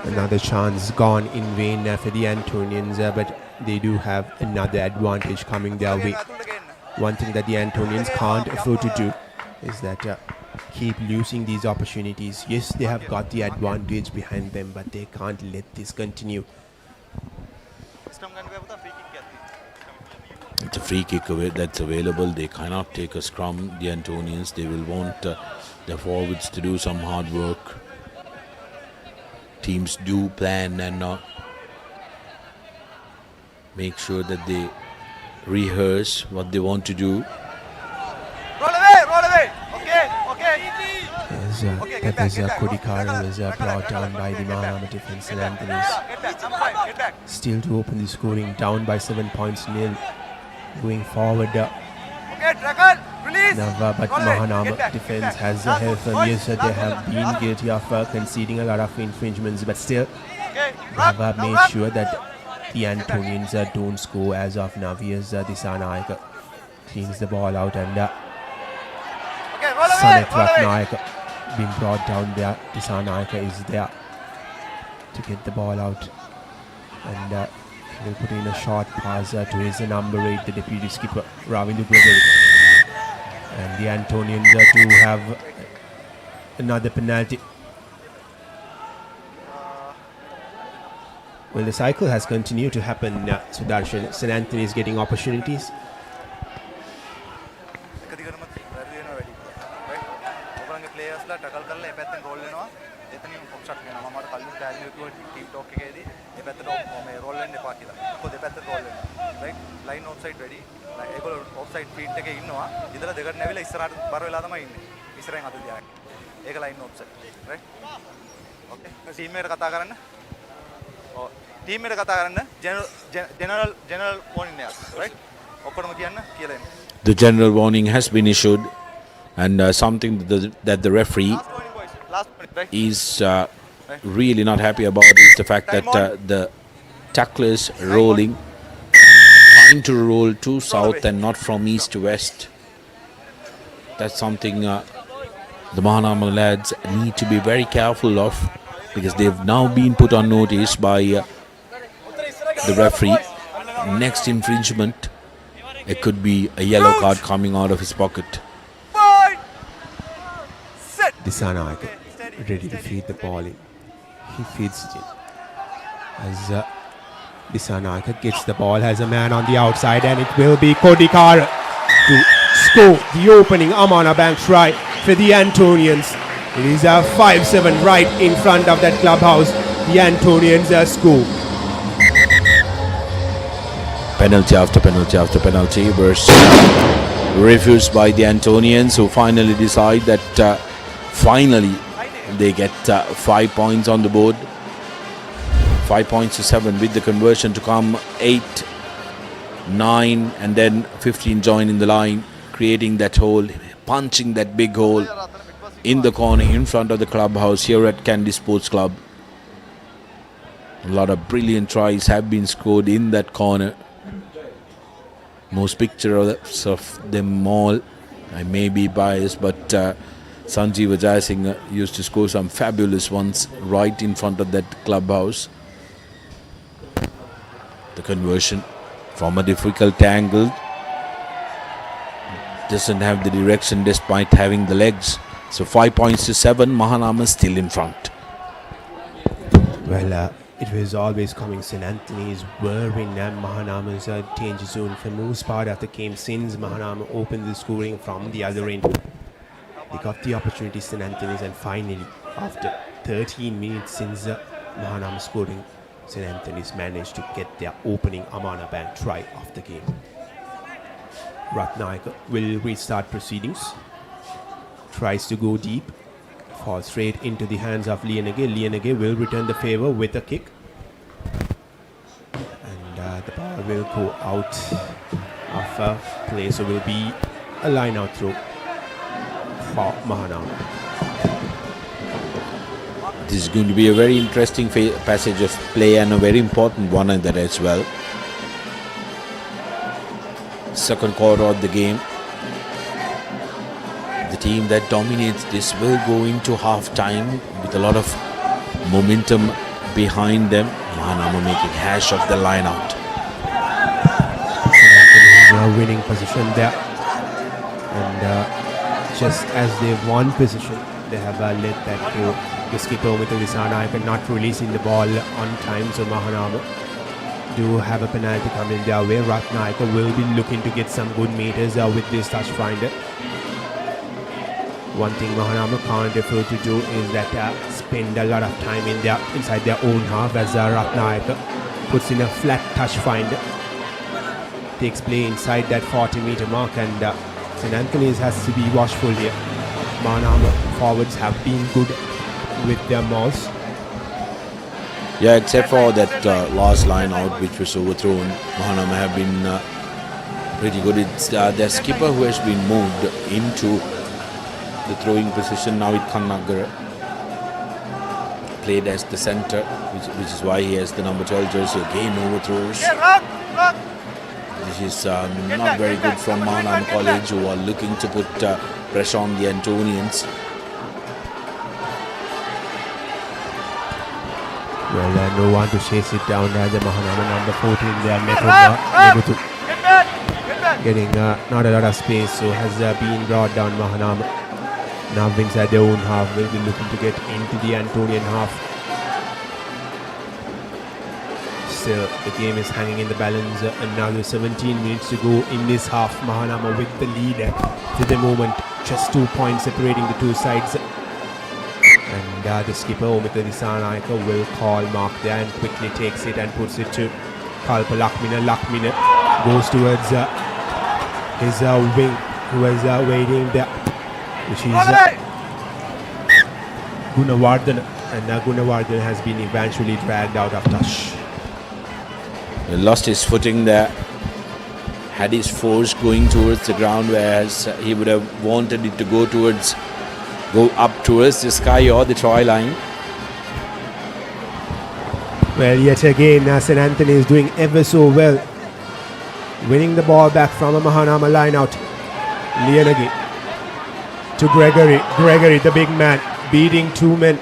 Another chance gone in vain for the Antonians, but they do have another advantage coming their way. One thing that the Antonians can't afford to do is that keep losing these opportunities. Yes, they have got the advantage behind them, but they can't let this continue. It's a free kick that's available. They cannot take a scrum, the Antonians. They will want their forwards to do some hard work. Teams do plan and make sure that they rehearse what they want to do. Roll away. Okay. That was Kodikara was brought down by the Mahanama defense, and Anthony's still to open the scoring, down by 7 points nil. Going forward, but Mahanama defense has helped them. Yes, they have been guilty of conceding a lot of infringements, but still they have made sure that the Antonians don't score as of now. Here's Disanayaka cleans the ball out, and Sanet Ratnayaka being brought down there. Disanayaka is there to get the ball out, and he'll put in a short pass to his number 8, the deputy skipper Ravindu Gregory. And the Antonians do have another penalty. Well, the cycle has continued to happen, Sudarshan. St. Anthony is getting opportunities. Line outside ready. Offside feet එකේ ඉන්නවා. ඉඳලා දෙකට නැවිලා ඉස්සරහට බර වෙලා තමයි ඉන්නේ. ඉස්සරහෙන් අත තියාගෙන. ඒක line outside. Right? Okay. Team එකට කතා කරන්න. ඔව්. Team එකට කතා කරන්න. General warning එකක්. Right? ඔක්කොටම කියන්න කියලා එන්න. The general warning has been issued, and something that the referee is really not happy about is the fact that the tacklers rolling, trying to roll to south and not from east to west. That's something the Mahanama lads need to be very careful of, because they've now been put on notice by the referee. Next infringement, it could be a yellow card coming out of his pocket. Disanayaka ready to feed the ball in. He feeds it in. As Disanayaka gets the ball, has a man on the outside, and it will be Kodikara to score the opening Amana Bank try for the Antonians. It is a 5-7 right in front of that clubhouse. The Antonians score. Penalty after penalty after penalty was refused by the Antonians, who finally decide that finally they get 5 points on the board. 5 points to 7 with the conversion to come. 8, 9 and then 15 join in the line, creating that hole, punching that big hole in the corner in front of the clubhouse here at Kandy Sports Club. A lot of brilliant tries have been scored in that corner. Most pictures of them all. I may be biased, but Sanjeev Jayasinghe used to score some fabulous ones right in front of that clubhouse. The conversion from a difficult angle. Doesn't have the direction despite having the legs. So 5 points to 7. Mahanama still in front. Well, it was always coming. St. Anthony's were in Mahanama's danger zone for most part of the game since Mahanama opened the scoring from the other end. They got the opportunity, St. Anthony's, and finally, after 13 minutes since Mahanama scoring, St. Anthony's managed to get their opening Amana Bank try of the game. Ratnayaka will restart proceedings. Tries to go deep. Falls straight into the hands of Lianage. Lianage will return the favor with a kick. And the ball will go out of play. So will be a line out throw for Mahanama. This is going to be a very interesting passage of play and a very important one in that as well. Second quarter of the game. The team that dominates this will go into half time with a lot of momentum behind them. Mahanama making hash of the line out. Winning position there. And just as they've won position, they have let that go. The skipper Nittawela not releasing the ball on time, so Mahanama do have a penalty coming their way. Ratnayaka will be looking to get some good meters with this touch finder. One thing Mahanama can't afford to do is that spend a lot of time inside their own half, as Ratnayaka puts in a flat touch finder. Takes play inside that 40-meter mark, and St. Anthony's has to be watchful here. Mahanama forwards have been good with their mauls. Yeah, except for that last line out which was overthrown, Mahanama have been pretty good. It's their skipper who has been moved into the throwing position now with Kannagara. Played as the centre, which is why he has the number 12 jersey. Again overthrows. This is not very good from Mahanama College, who are looking to put pressure on the Antonians. Well, no one to chase it down there. The Mahanama number 14 there, getting not a lot of space, so has been brought down. Mahanama now inside their own half, will be looking to get into the Antonian half. Still, the game is hanging in the balance. Another 17 minutes to go in this half. Mahanama with the lead to the moment. Just 2 points separating the two sides. And the skipper Nittawela will call mark there and quickly takes it and puts it to Kalpa Lakmina. Lakmina goes towards his wing, who is waiting there, which is Gunawardhan, and Gunawardhan has been eventually dragged out of touch. He lost his footing there, had his force going towards the ground, whereas he would have wanted it to go up towards the sky or the try line. Well, yet again, St. Anthony is doing ever so well, winning the ball back from a Mahanama line out. Lianage to Gregory, the big man, beating two men.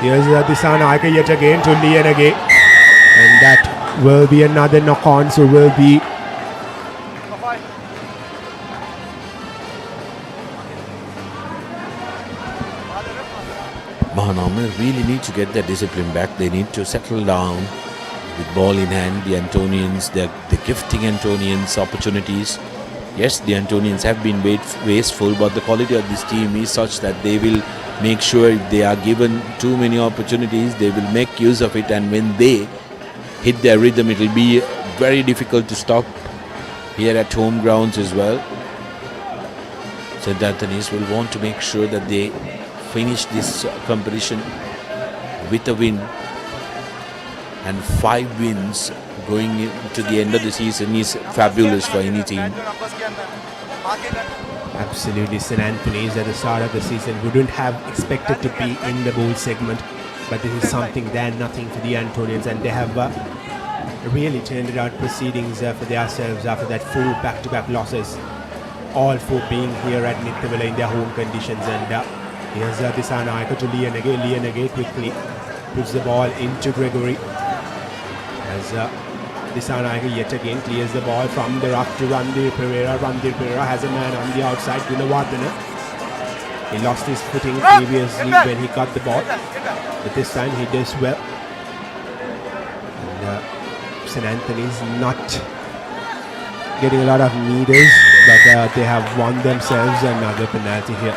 Here's Disanayaka yet again to Lianage, and that will be another knock on, so will be Mahanama really need to get their discipline back. They need to settle down with ball in hand. The Antonians, they're gifting Antonians opportunities. Yes, the Antonians have been wasteful, but the quality of this team is such that they will make sure if they are given too many opportunities, they will make use of it. And when they hit their rhythm, it will be very difficult to stop here at home grounds as well. St. Anthony's will want to make sure that they finish this competition with a win, and 5 wins going into the end of the season is fabulous for any team. Absolutely, St. Anthony's at the start of the season wouldn't have expected to be in the bowl segment, but this is something there, nothing for the Antonians, and they have really turned out proceedings for themselves after that 4 back-to-back losses, all 4 being here at Nittawela in their home conditions. And here's Disanayaka to Lianage. Lianage quickly puts the ball into Gregory as Disanayaka yet again clears the ball from the ruck to Randir Pereira. Randir Pereira has a man on the outside, Gunawardana. He lost his footing previously when he got the ball, but this time he does well. And St. Anthony's not getting a lot of meters, but they have won themselves another penalty here.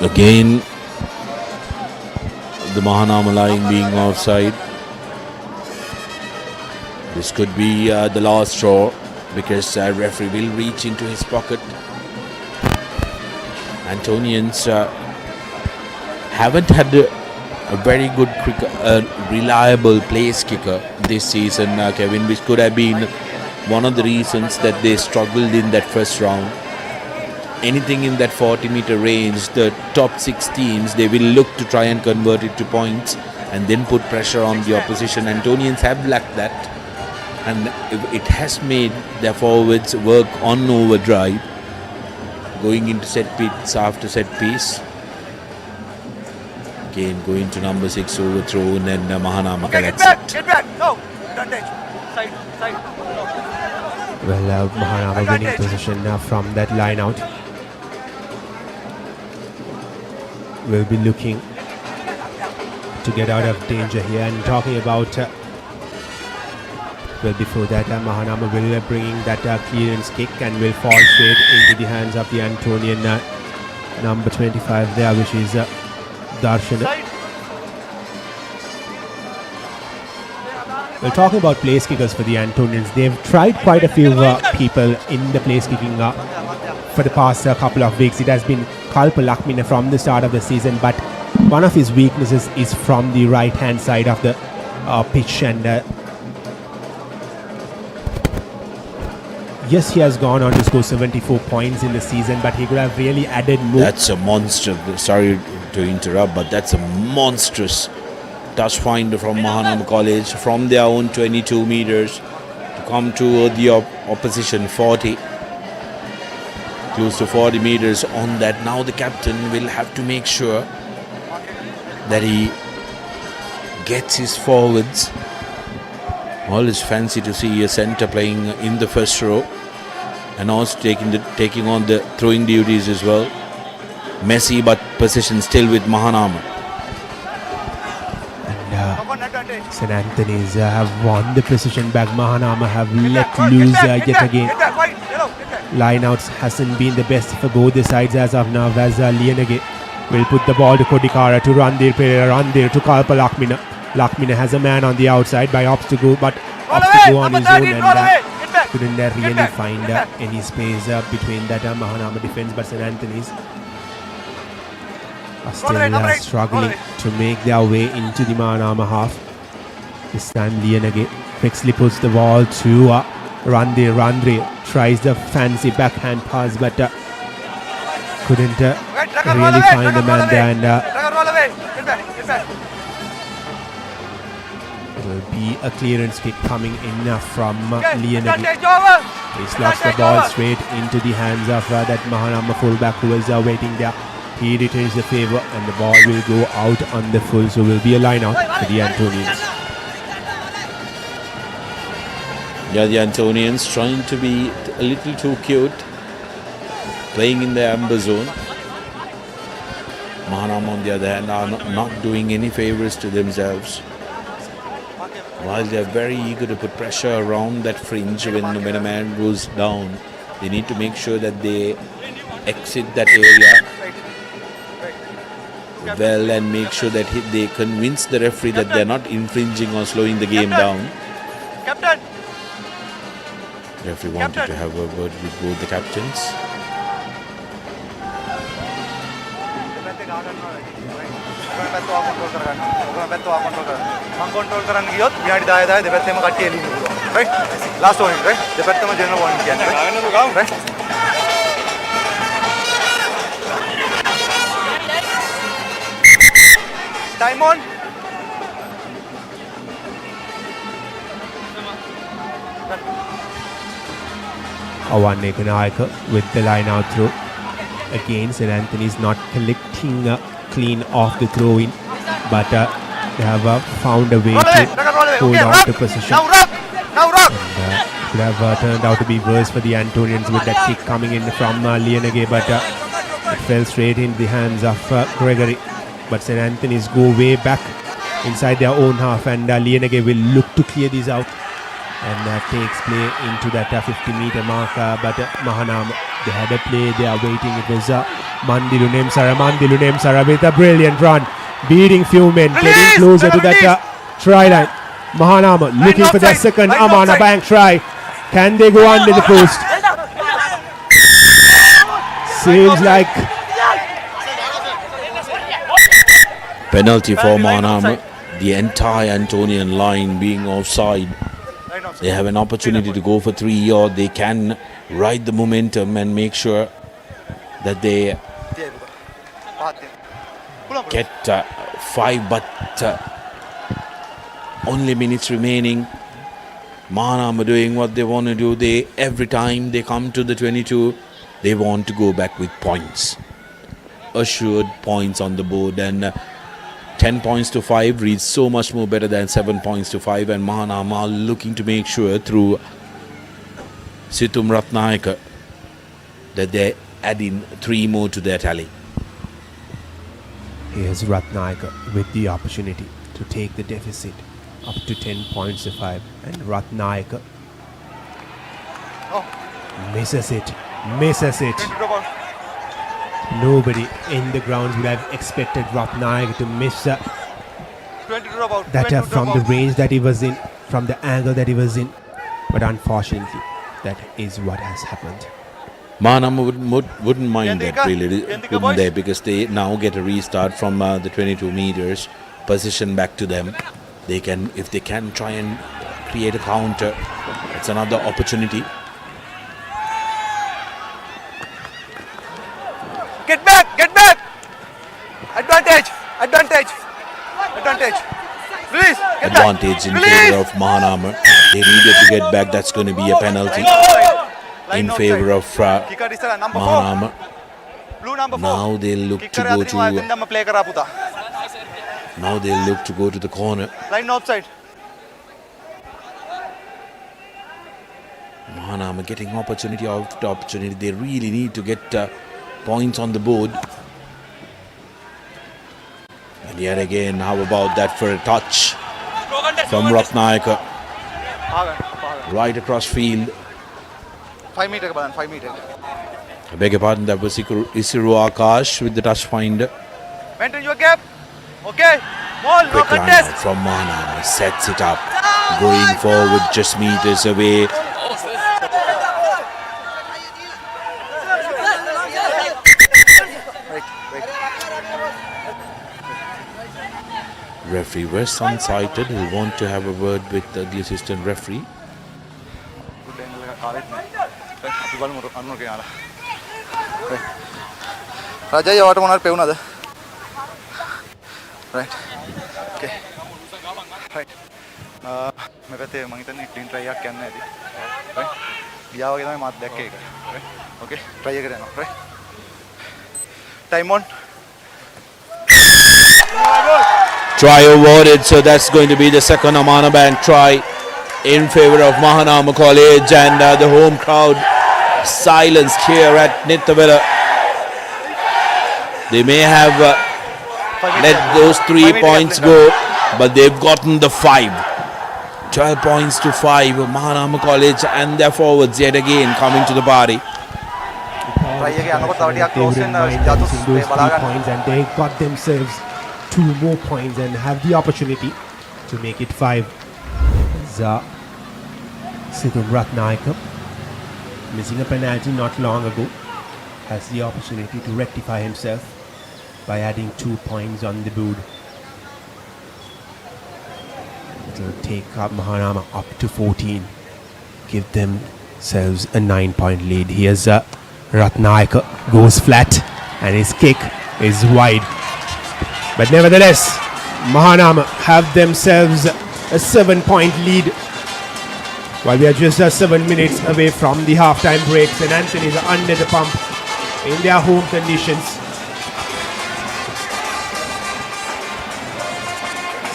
Again, the Mahanama line being offside. This could be the last straw, because referee will reach into his pocket. Antonians haven't had a very good reliable place kicker this season, Kevin, which could have been one of the reasons that they struggled in that first round. Anything in that 40-meter range, the top 6 teams, they will look to try and convert it to points and then put pressure on the opposition. Antonians have lacked that, and it has made their forwards work on overdrive, going into set piece after set piece. Again, going to number 6, overthrown, and Mahanama collects it. Get back! No! Advantage! Side! Well, Mahanama winning position from that line out. Will be looking to get out of danger here, and talking about well, before that Mahanama will bringing that clearance kick and will fall straight into the hands of the Antonian number 25 there, which is Darshan. Well, talking about place kickers for the Antonians, they've tried quite a few people in the place kicking for the past couple of weeks. It has been Kalpa Lakmina from the start of the season, but one of his weaknesses is from the right hand side of the pitch, and yes, he has gone on to score 74 points in the season, but he could have really added more. That's a monster. Sorry to interrupt, but that's a monstrous touch finder from Mahanama College from their own 22 meters to come to the opposition 40. Close to 40 meters on that. Now the captain will have to make sure that he gets his forwards. Always fancy to see a centre playing in the first row, and also taking on the throwing duties as well. Messy, but position still with Mahanama. And St. Anthony's have won the position back. Mahanama have let loose yet again. Lineouts hasn't been the best for both the sides as of now, as Lianage will put the ball to Kodikara, to Randir Pereira, Randir to Kalpa Lakmina. Lakmina has a man on the outside by opts to go on his own, and couldn't really find any space between that Mahanama defense, but St. Anthony's are still struggling to make their way into the Mahanama half. This time Lianage quickly puts the ball to Randir. Randir tries the fancy backhand pass, but couldn't really find the man there, and it will be a clearance kick coming in from Lianage. He slots the ball straight into the hands of that Mahanama fullback who is waiting there. He retains the favour, and the ball will go out on the full, so will be a line out for the Antonians. Yeah, the Antonians trying to be a little too cute, playing in the amber zone. Mahanama, on the other hand, are not doing any favours to themselves. While they are very eager to put pressure around that fringe when a man goes down, they need to make sure that they exit that area. well and make sure that they convince the referee that they're not infringing or slowing the game down. Captain! Referee wanted to have a word with both the captains. Right? Last warning, right? දෙපැත්තම general warning කියන්නේ. Right? Time on. Awan Ekanayaka with the line out throw. Again, St. Anthony's not collecting clean off the throw in, but they have found a way to hold on to position. Now rock! Could have turned out to be worse for the Antonians with that kick coming in from Lienage, but it fell straight in the hands of Gregory. But St. Anthony's go way back inside their own half, and Lienage will look to clear these out. And that takes play into that 50-meter mark, but Mahanama, they had a play, they are waiting. It was Mandilu Nemsara with a brilliant run, beating few men, getting closer to that try line. Mahanama looking for their second Amana Bank try. Can they go under the post? Seems like penalty for Mahanama. The entire Antonian line being offside. They have an opportunity to go for 3, or they can ride the momentum and make sure that they get 5, but only minutes remaining. Mahanama doing what they want to do. Every time they come to the 22, they want to go back with points. Assured points on the board, and 10 points to 5 reads so much more better than 7 points to 5, and Mahanama looking to make sure through Situm Ratnayaka that they add in 3 more to their tally. Here's Ratnayaka with the opportunity to take the deficit up to 10 points to 5, and Ratnayaka misses it. Nobody in the grounds would have expected Ratnayaka to miss that from the range that he was in, from the angle that he was in. But unfortunately, that is what has happened. Mahanama wouldn't mind that really, wouldn't they? Because they now get a restart from the 22 meters, position back to them. They can, if they can try and create a counter, it's another opportunity. Get back! Advantage! Please! Advantage in favor of Mahanama. They needed to get back. That's going to be a penalty in favor of Mahanama. Now they'll look to go to. Now they'll look to go to the corner. Line offside. Mahanama getting opportunity after opportunity. They really need to get points on the board. And yet again, how about that for a touch from Ratnayaka? Right across field. 5 meter, 5 meter. I beg your pardon, that was Isiru Akash with the touch finder. Maintain your gap. Okay. Ball, no Quick line contest. out from Mahanama. Sets it up. Going forward just meters away. Referee was unsighted. He'll want to have a word with the assistant referee. Raja, you want to pay another? Right. Okay. Right. मैं कहते हैं मंगिता ने clean try यार क्या नहीं थी, right? दिया वगैरह में मात देख के, right? Okay. Try again now, right? Time on. Try awarded, so that's going to be the second Amana Bank try in favor of Mahanama College, and the home crowd silenced here at Nittawela. They may have let those 3 points go, but they've gotten the 5. 12 points to 5. Mahanama College and their forwards yet again coming to the party. try එකේ යනකොට තව ටිකක් they close wouldn't වෙන්න mind ජතුස් losing those 3 බලා ගන්න. points, and they got themselves 2 more points and have the opportunity to make it 5. Sidhum Ratnayaka, missing a penalty not long ago, has the opportunity to rectify himself by adding 2 points on the board. It will take Mahanama up to 14, give themselves a 9-point lead. Here's Ratnayaka, goes flat, and his kick is wide. But nevertheless, Mahanama have themselves a 7-point lead. While we are just 7 minutes away from the halftime break, St. Anthony's are under the pump in their home conditions.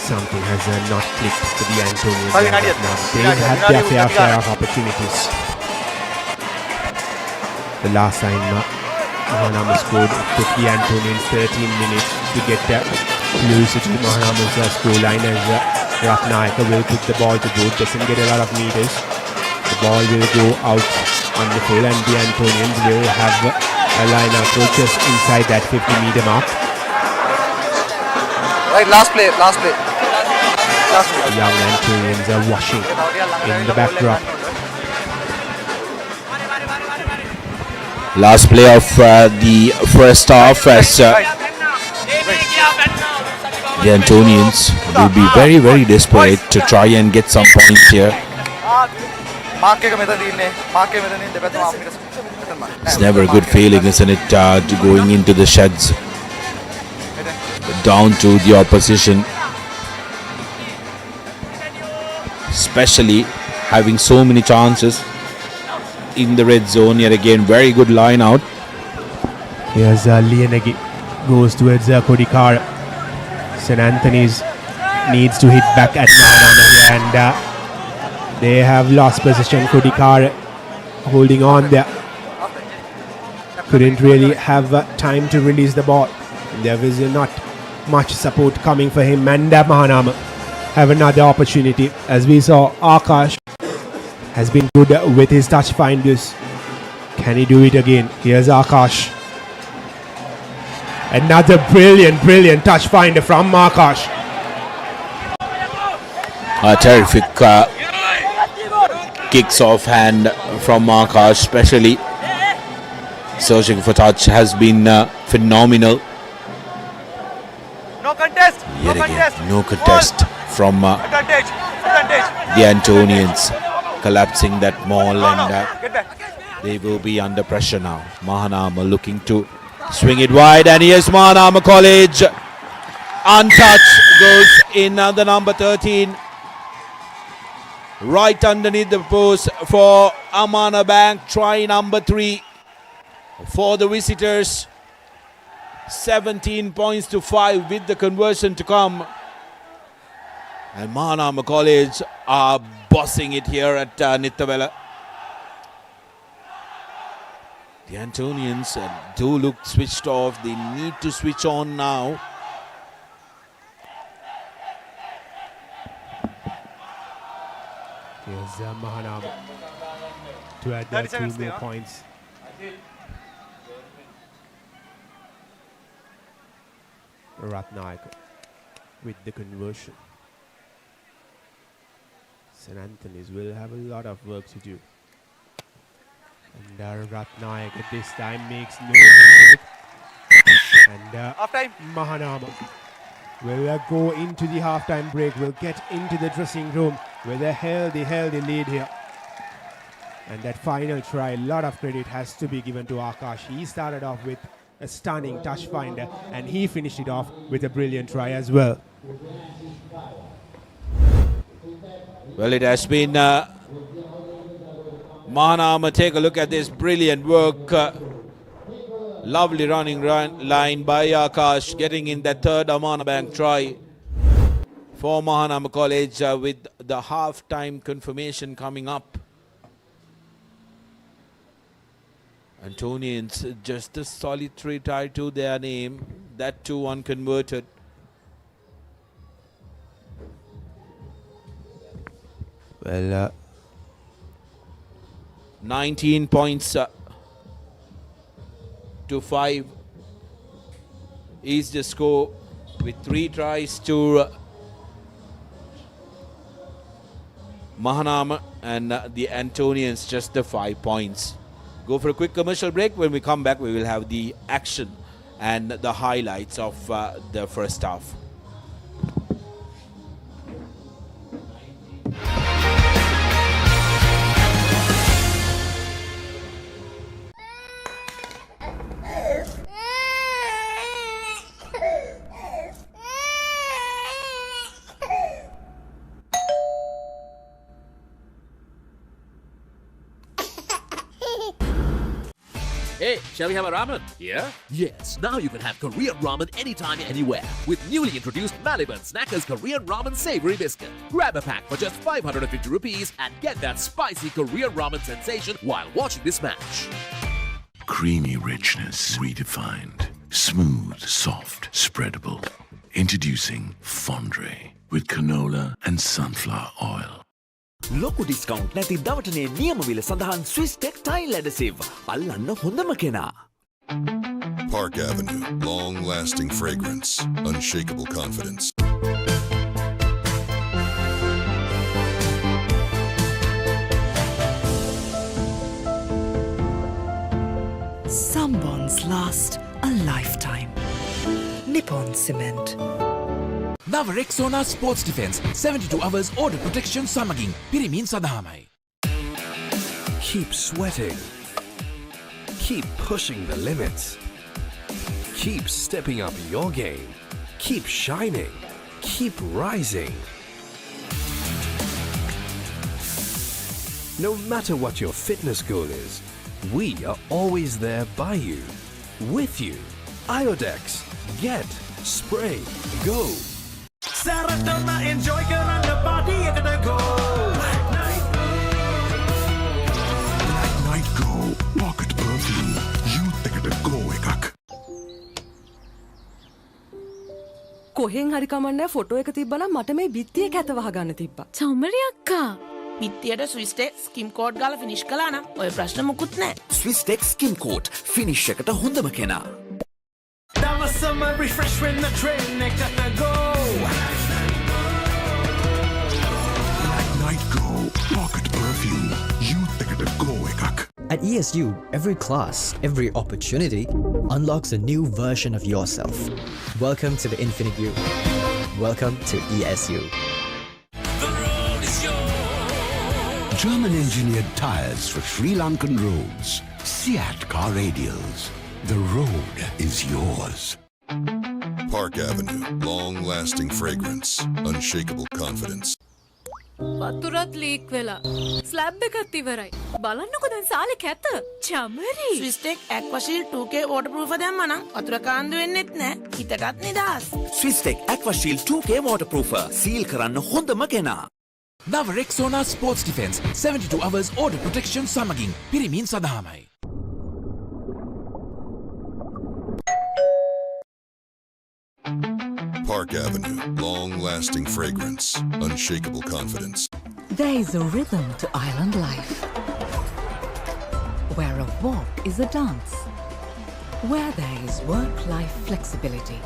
Something has not clicked for the Antonians right now. They had their fair share of opportunities. The last time Mahanama scored, it took the Antonians 13 minutes to get closer to Mahanama's scoreline as Ratnayaka will put the ball to boot, doesn't get a lot of meters. The ball will go out on the full, and the Antonians will have a line out just inside that 50-meter mark. Right, last play. The young Antonians are washing in the backdrop. Last play of the first half as the Antonians will be very, very desperate to try and get some points here. It's never a good feeling, isn't it, to going into the sheds down to the opposition, especially having so many chances in the red zone. Yet again, very good line out. Here's Lianagi, goes towards Kodikar. St. Anthony's needs to hit back at Mahanama here, and they have lost possession. Kodikar holding on there. Couldn't really have time to release the ball. There was not much support coming for him, and Mahanama have another opportunity. As we saw, Akash has been good with his touch finders. Can he do it again? Here's Akash. Another brilliant touch finder from Akash. A terrific kicks off hand from Akash, especially searching for touch has been phenomenal. No contest. Yet again, no contest from the Antonians, collapsing that maul, and they will be under pressure now. Mahanama looking to swing it wide, and here's Mahanama College. Untouched goes in the number 13. Right underneath the post for Amana Bank. Try number 3 for the visitors. 17 points to 5 with the conversion to come. And Mahanama College are bossing it here at Nittawela. The Antonians do look switched off. They need to switch on now. Here's Mahanama to add 2 more points. Ratnayaka with the conversion. St. Anthony's will have a lot of work to do. And Ratnayaka this time makes no mistake. And Mahanama will go into the halftime break, will get into the dressing room with a healthy lead here. And that final try, a lot of credit has to be given to Akash. He started off with a stunning touch finder, and he finished it off with a brilliant try as well. Well, it has been Mahanama. Take a look at this brilliant work. Lovely running line by Akash, getting in that third Amana Bank try for Mahanama College with the half-time confirmation coming up. Antonians just a solitary tie to their name, that too unconverted. Well, 19 points 5 is the score with 3 tries to Mahanama and the Antonians just the 5 points. Go for a quick commercial break. When we come back, we will have the action and the highlights of the first half. Hey, shall we have a ramen? Yeah? Yes, now you can have Korean ramen anytime, anywhere. With newly introduced Maliban Snackers Korean Ramen Savory Biscuit. Grab a pack for just 550 rupees and get that spicy Korean ramen sensation while watching this match. Creamy richness redefined. Smooth, soft, spreadable. Introducing Fondre with canola and sunflower oil. ලොකු discount නැති දවටනේ නියම විල සඳහන් Swiss tech tile ඇඩසිව් අල්ලන්න හොඳම කෙනා. Park Avenue, long-lasting fragrance, unshakable confidence. Some bonds last a lifetime. Nippon Cement. නව Rexona sports defence 72 hours order protection සමගින් පිරිමින් සඳහාමයි. Keep sweating. Keep pushing the limits. Keep stepping up your game. Keep shining. Keep rising. No matter what your fitness goal is, we are always there by you, with you. Iodex. Get. Spray. Go. Saratona enjoy karanga party ekata go. Night Go Pocket Perfume. Youth ekata go එකක්. කොහෙන් හරි කමන්නේ photo එක තිබ්බනම් මට මේ බිත්තියේ කැත වහගන්න තිබ්බා. චමරි අක්කා. බිත්තියට ස්විස් ටෙක් ස්කිම් කෝඩ් ගාලා ෆිනිෂ් කළා නම් ඔය ප්‍රශ්න මුකුත් නැහැ. ස්විස් ටෙක් ස්කිම් කෝඩ් ෆිනිෂ් එකට හොඳම කෙනා. That was summer refresh when the train ekata go. Night Go Pocket Perfume. Youth ekata go එකක්. At ESU, every class, every opportunity unlocks a new version of yourself. Welcome to the Infinite You. Welcome to ESU. German engineered tires for Sri Lankan roads. Seat car radials. The road is yours. Park Avenue, long-lasting fragrance, unshakable confidence. වතුරත් leak වෙලා slab එකත් ඉවරයි. බලන්නකො දැන් සාලේ කැත. Chamari. Swiss tech Aquashield 2K waterproof දැම්මා නම් වතුර කාන්දු වෙන්නෙත් නැහැ. හිතටත් නිදහස්. Swiss tech Aquashield 2K waterproofer සීල් කරන්න හොඳම කෙනා. නව Rexona sports defence 72 hours order protection සමගින් පිරිමින් සඳහාමයි. Park Avenue, long-lasting fragrance, unshakable confidence. There is a rhythm to island life, where a walk is a dance, where there is work-life flexibility,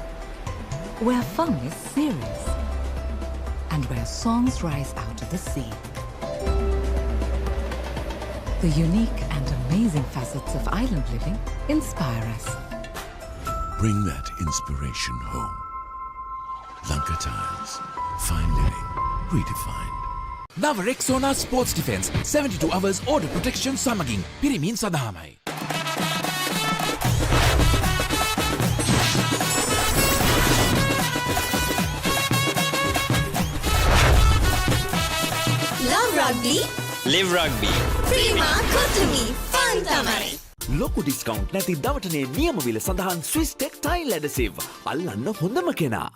where fun is serious, and where songs rise out of the sea. The unique and amazing facets of island living inspire us. Bring that inspiration home. Lanka Tiles. Fine living. Redefined. නව Rexona sports defence 72 hours order protection සමගින් පිරිමින් සඳහාමයි. Love rugby. Live rugby. Prima Kotumi. Fun tamari. ලොකු discount නැති දවටනේ නියම විල සඳහන් Swiss tech tile ඇඩසිව් අල්ලන්න හොඳම කෙනා.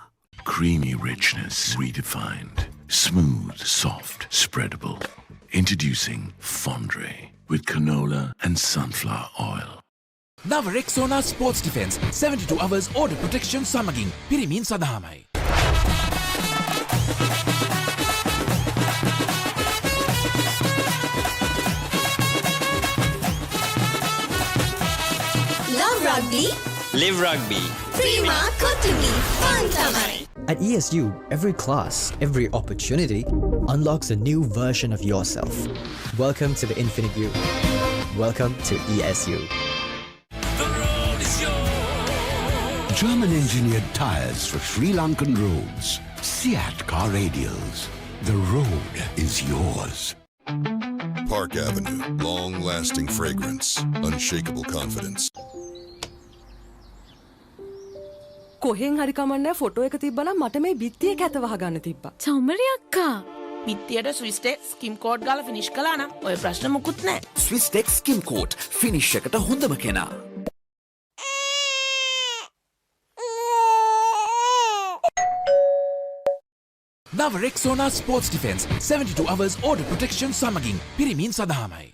Creamy richness redefined. Smooth, soft, spreadable. Introducing Fondre with canola and sunflower oil. නව Rexona sports defence 72 hours order protection සමගින් පිරිමින් සඳහාමයි. Rugby. Live rugby. Prima Kotumi. Fun Tamari. At ESU, every class, every opportunity unlocks a new version of yourself. Welcome to the Infinite You. Welcome to ESU. German-engineered tyres for Sri Lankan roads. Seat car radials. The road is yours. Park Avenue, long-lasting fragrance, unshakable confidence. කොහෙන් හරි කමන්නේ photo එක තිබ්බනම් මට මේ බිත්තිය කැත වහගන්න තිබ්බා. චමරි අක්කා. බිත්තියට ස්විස් ටෙක් ස්කිම් කෝඩ් ගාලා ෆිනිෂ් කළා නම් ඔය ප්‍රශ්න මුකුත් නැහැ. Swiss Tech Skim Coat. Finish එකට හොඳම කෙනා. නව Rexona sports defence 72 hours order protection සමගින් පිරිමින් සඳහාමයි.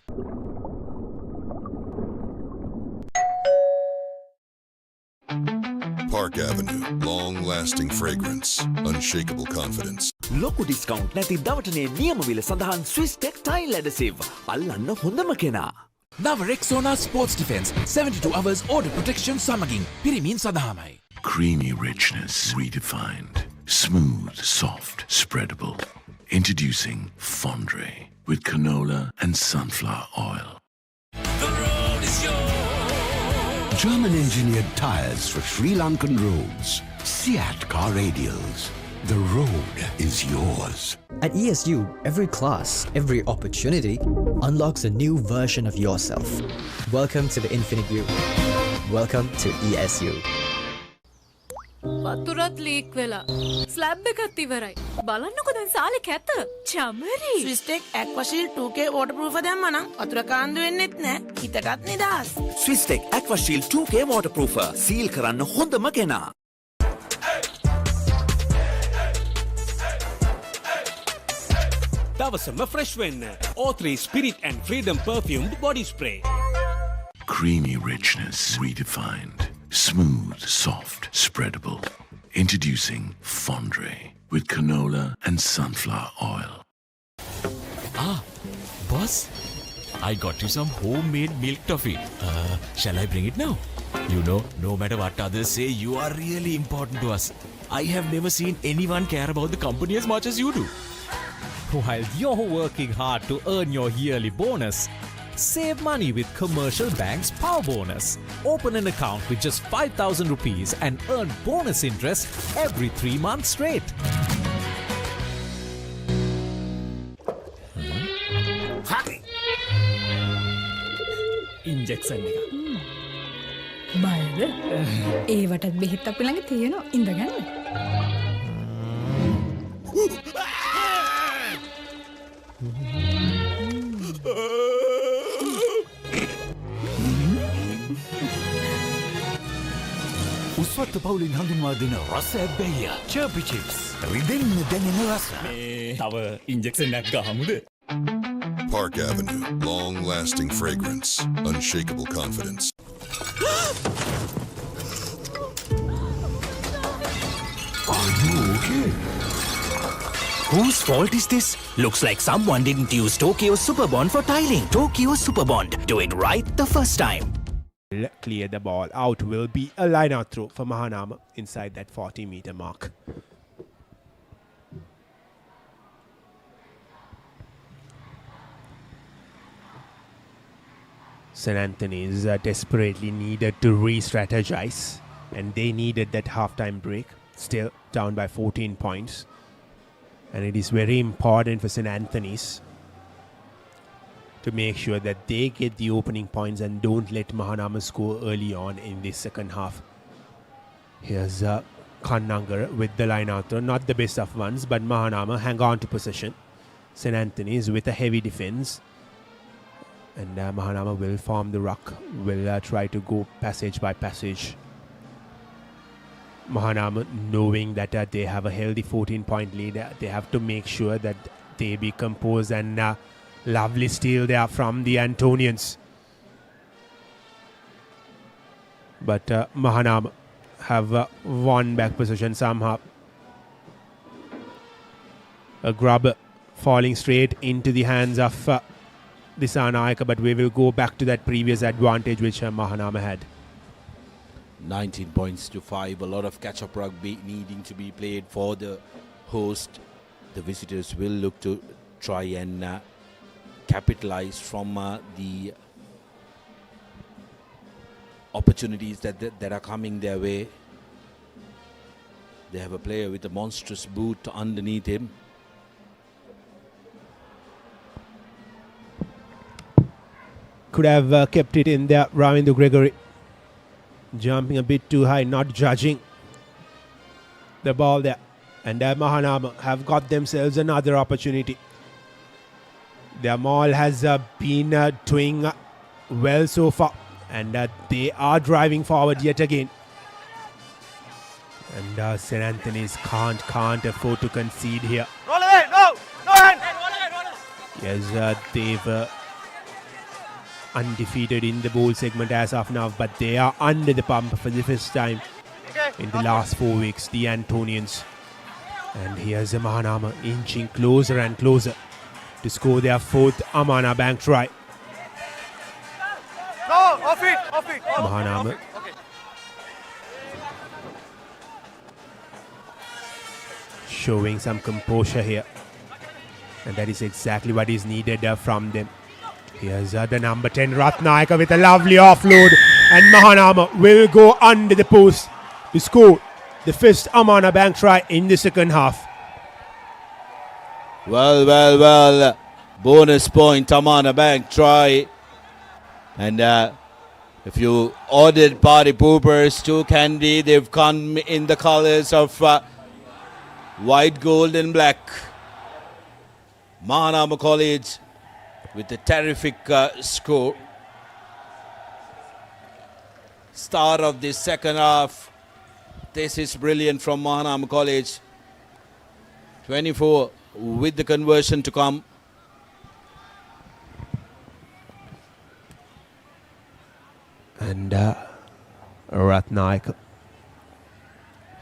Park Avenue, long-lasting fragrance, unshakable confidence. ලොකු ඩිස්කවුන්ට් නැති දවටනේ නියම විල සඳහන් Swiss Tech Tile Adhesive. අල්ලන්න හොඳම කෙනා. නව Rexona sports defence 72 hours order protection සමගින් පිරිමින් සඳහාමයි. Creamy richness redefined. Smooth, soft, spreadable. Introducing Fondre with canola and sunflower oil. German-engineered tyres for Sri Lankan roads. Seat car radials. The road is yours. At ESU, every class, every opportunity unlocks a new version of yourself. Welcome to the Infinite You. Welcome to ESU. වතුරත් leak වෙලා. Slab එකත් ඉවරයි. බලන්නකො දැන් සාලේ කැත. Chamari. Swiss tech Aquashield 2K waterproof දැම්මා නම් වතුර කාන්දු වෙන්නෙත් නැහැ. හිතටත් නිදහස්. Swiss Tech Aqua Shield 2K waterproofer. සීල් කරන්න හොඳම කෙනා. දවසම ෆ්‍රෙෂ් වෙන්න. O3 Spirit and Freedom perfumed body spray. Creamy richness redefined. Smooth, soft, spreadable. Introducing Fondre with canola and sunflower oil. Ah, boss, I got you some homemade milk toffee. Shall I bring it now? You know, no matter what others say, you are really important to us. I have never seen anyone care about the company as much as you do. While you're working hard to earn your yearly bonus, save money with Commercial Bank's Power Bonus. Open an account with just 5,000 rupees and earn bonus interest every 3 months straight. Injection එක. බයද? ඒවටත් බෙහෙත් අපි ළඟ තියෙනවා. ඉඳගන්න. උස්වත්ත පවුලින් හඳුන්වා දෙන රස ඇබ්බැහිය චර්පි chips රිදෙන්න දැනෙන රස. තව ඉන්ජෙක්ෂන් එකක් ගහමුද? Park Avenue, long-lasting fragrance, unshakable confidence. Are you okay? Whose fault is this? Looks like someone didn't use Tokyo Superbond for tiling. Tokyo Superbond. Do it right the first time. Clear the ball out will be a line out throw for Mahanama inside that 40-meter mark. St. Anthony's desperately needed to re-strategize, and they needed that halftime break. Still down by 14 points, and it is very important for St. Anthony's to make sure that they get the opening points and don't let Mahanama score early on in this second half. Here's Kannanger with the line out throw. Not the best of ones, but Mahanama hang on to possession. St. Anthony's with a heavy defense. And Mahanama will form the ruck, will try to go passage by passage. Mahanama, knowing that they have a healthy 14-point lead, they have to make sure that they be composed, and lovely steal there from the Antonians. But Mahanama have won back position somehow. A grub falling straight into the hands of Disanayaka, but we will go back to that previous advantage which Mahanama had. 19 points to 5. A lot of catch-up rugby needing to be played for the host. The visitors will look to try and capitalize from the opportunities that are coming their way. They have a player with a monstrous boot underneath him. Could have kept it in there. Ravindu Gregory jumping a bit too high, not judging the ball there. And Mahanama have got themselves another opportunity. Their maul has been doing well so far, and they are driving forward yet again. And St. Anthony's can't afford to concede here. Roll away! No hand! Yes, they've undefeated in the bowl segment as of now, but they are under the pump for the first time in the last 4 weeks, the Antonians. And here's Mahanama inching closer and closer to score their fourth Amana Bank try. No, off it. Mahanama. Okay. Showing some composure here. And that is exactly what is needed from them. Here's the number 10 Ratnayaka with a lovely offload. And Mahanama will go under the post to score the first Amana Bank try in the second half. Well. Bonus point, Amana Bank try. And if you ordered party poopers to Kandy, they've come in the colors of white, gold and black. Mahanama College with a terrific score. Start of the second half. This is brilliant from Mahanama College. 24 with the conversion to come. And Ratnaik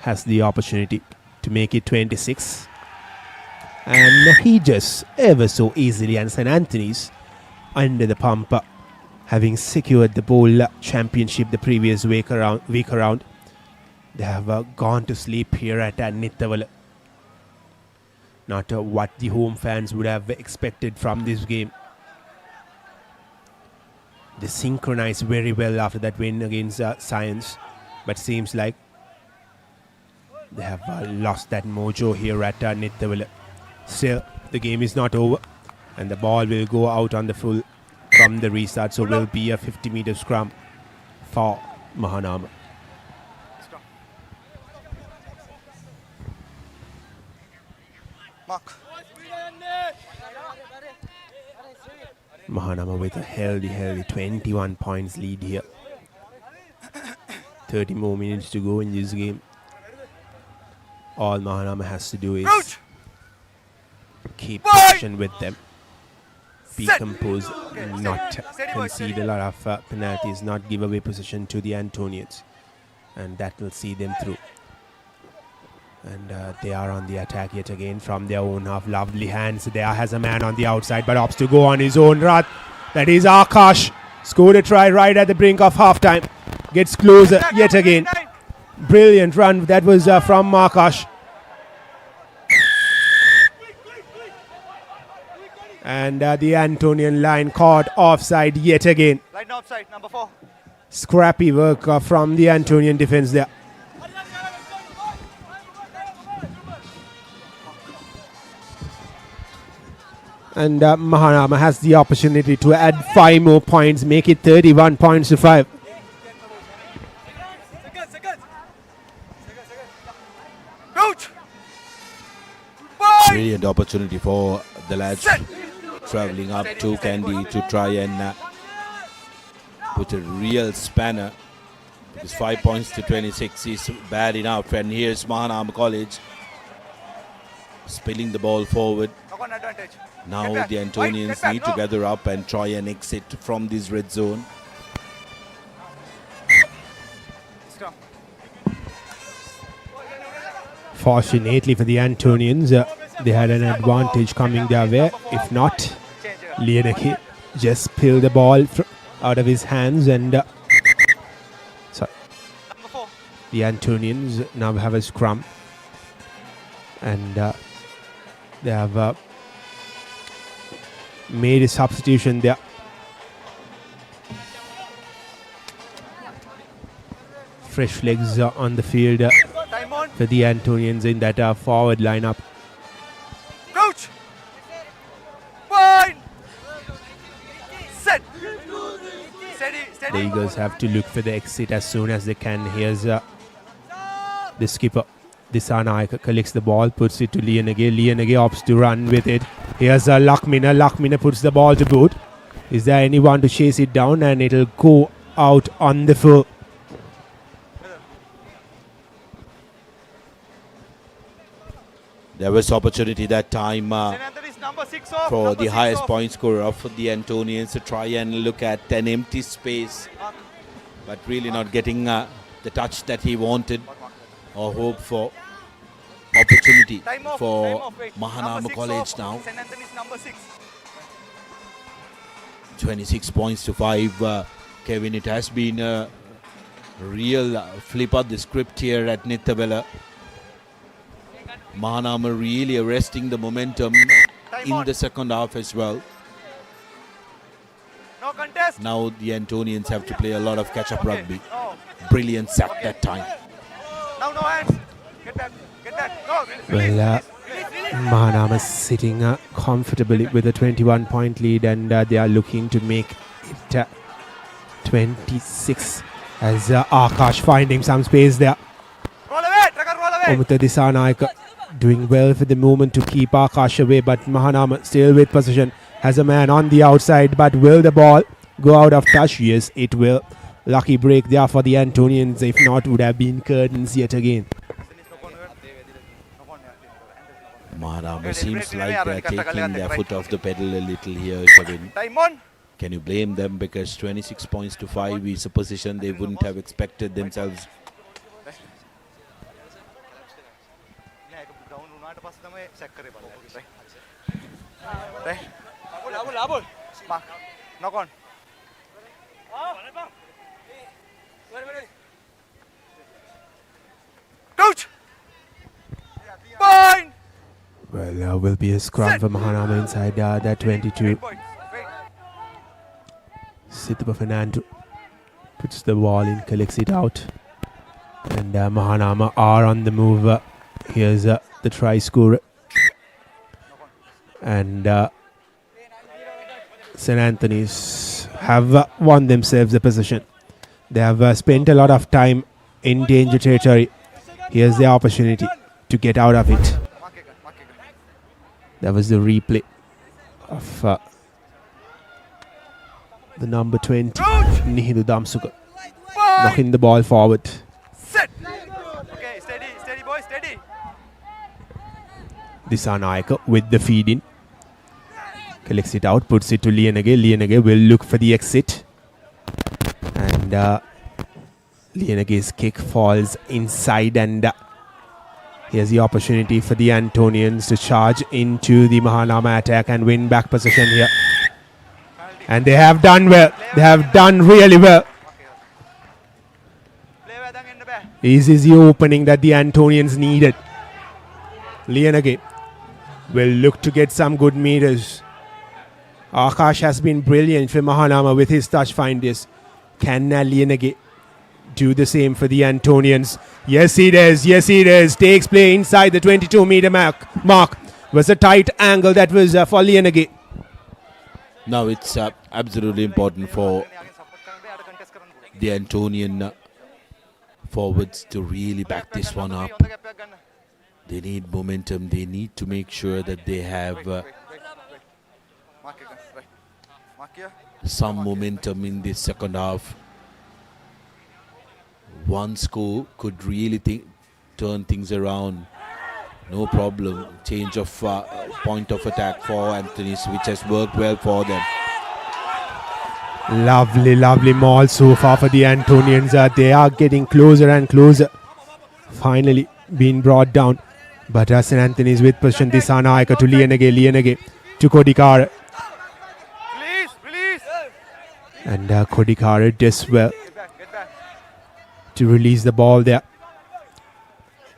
has the opportunity to make it 26. And he just ever so easily, and St. Anthony's under the pump, having secured the bowl championship the previous week around. They have gone to sleep here at Nittawela. Not what the home fans would have expected from this game. They synchronized very well after that win against Science, but seems like they have lost that mojo here at Nittawela. Still, the game is not over, and the ball will go out on the full from the restart, so will be a 50-meter scrum for Mahanama. Mark. Mahanama with a healthy 21 points lead here. 30 more minutes to go in this game. All Mahanama has to do is keep action with them. Be composed, not concede a lot of penalties, not give away possession to the Antonians. And that will see them through. And they are on the attack yet again from their own half. Lovely hands. There has a man on the outside, but opts to go on his own. That is Akash. Scored a try right at the brink of halftime. Gets closer yet again. Brilliant run. That was from Akash. And the Antonian line caught offside yet again. Line outside, number 4. Scrappy work from the Antonian defense there. And Mahanama has the opportunity to add 5 more points, make it 31 points to 5. Brilliant opportunity for the lads travelling up to Kandy to try and put a real spanner, because 5 points to 26 is bad enough. And here's Mahanama College spilling the ball forward. Now the Antonians need to gather up and try and exit from this red zone. Fortunately for the Antonians, they had an advantage coming their way. If not, Lieneke just peeled the ball out of his hands and The Antonians now have a scrum, and they have made a substitution there. Fresh legs on the field for the Antonians in that forward lineup. Crouch. Fine. Set. Steady, steady. The Eagles have to look for the exit as soon as they can. Here's the skipper. Disanayake collects the ball, puts it to Lianage. Lianage opts to run with it. Here's Lakmina. Lakmina puts the ball to boot. Is there anyone to chase it down? And it'll go out on the full. There was opportunity that time for the highest point scorer of the Antonians to try and look at an empty space, but really not getting the touch that he wanted or hope for. Opportunity for Mahanama College now. 26 points to 5. Kevin, it has been a real flip of the script here at Nittawela. Mahanama really arresting the momentum in the second half as well. No contest. Now the Antonians have to play a lot of catch-up rugby. Brilliant sack that time. Now no hands. Get that. Get that. No. Well, Mahanama sitting comfortably with a 21-point lead, and they are looking to make it 26 as Akash finding some space there. Roll away. Trigger, roll away. Omutha Disanayake doing well for the moment to keep Akash away, but Mahanama still with possession, has a man on the outside, but will the ball go out of touch? Yes, it will. Lucky break there for the Antonians. If not, would have been curtains yet again. Mahanama seems like they're taking their foot off the pedal a little here, Kevin. Time on. Can you blame them? Because 26 points to 5 is a position they wouldn't have expected themselves. Knock on. Coach. Fine. Well, will be a scrum for Mahanama inside that 22. Sithupa Fernando puts the ball in, collects it out, and Mahanama are on the move. Here's the try scorer, and St. Anthony's have won themselves the position. They have spent a lot of time in danger territory. Here's the opportunity to get out of it. That was the replay of the number 20, Nihidu Damsuka, knocking the ball forward. Set. Okay, steady, steady, boys, steady. Disanayake with the feed in. Collects it out, puts it to Lianage. Lianage will look for the exit. And Lianage's kick falls inside, and here's the opportunity for the Antonians to charge into the Mahanama attack and win back possession here. And they have done well. They have done really well. This is the opening that the Antonians needed. Lianage will look to get some good meters. Akash has been brilliant for Mahanama with his touch finders. Can Lianage do the same for the Antonians? Yes, he does. Yes, he does. Takes play inside the 22-meter mark. Was a tight angle that was for Lianage. Now it's absolutely important for the Antonian forwards to really back this one up. They need momentum. They need to make sure that they have some momentum in this second half. One score could really turn things around. No problem. Change of point of attack for Anthony's, which has worked well for them. Lovely, lovely maul so far for the Antonians. They are getting closer and closer. Finally being brought down. But St. Anthony's with possession. Disanayake to Lianage. Lianage to Kodikara. And Kodikara does well to release the ball there.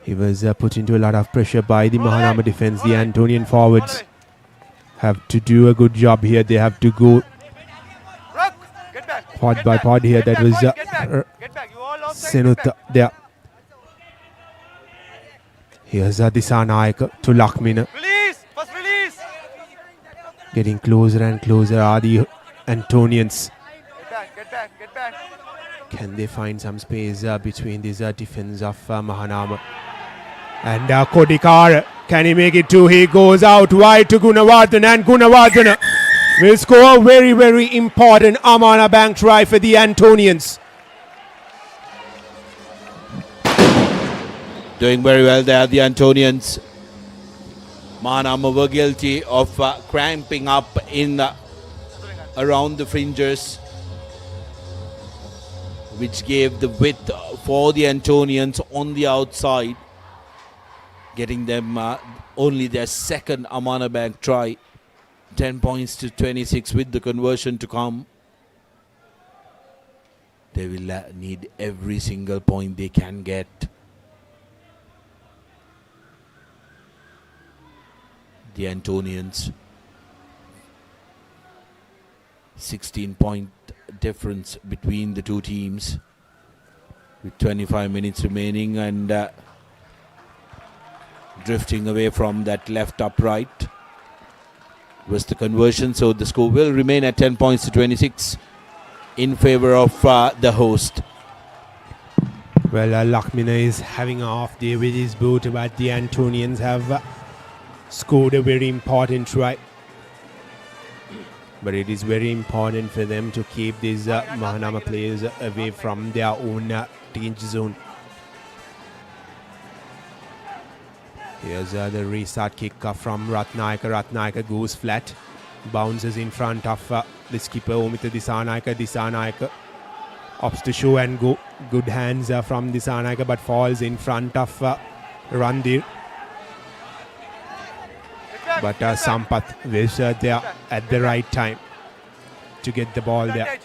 He was put into a lot of pressure by the Mahanama defense. The Antonian forwards have to do a good job here. They have to go pod by pod here. That was Senutha there. Here's Disanayaka to Lakmina. Getting closer and closer are the Antonians. Get back. Can they find some space between this defense of Mahanama? And Kodikar, can he make it too? He goes out wide to Gunawardena, and Gunawardena will score a very, very important Amana Bank try for the Antonians. Doing very well there, the Antonians. Mahanama were guilty of cramping up in around the fringes, which gave the width for the Antonians on the outside, getting them only their second Amana Bank try. 10 points to 26 with the conversion to come. They will need every single point they can get. The Antonians, 16-point difference between the two teams with 25 minutes remaining, and drifting away from that left upright was the conversion, so the score will remain at 10 points to 26 in favor of the host. Well, Lakmina is having an off day with his boot, but the Antonians have scored a very important try. But it is very important for them to keep these Mahanama players away from their own danger zone. Here's the restart kick from Ratnayaka. Ratnayaka goes flat, bounces in front of the skipper Omita Disanayaka. Disanayaka opts to show and go. Good hands from Disanayaka, but falls in front of Randir. But Sampath was there at the right time to get the ball there.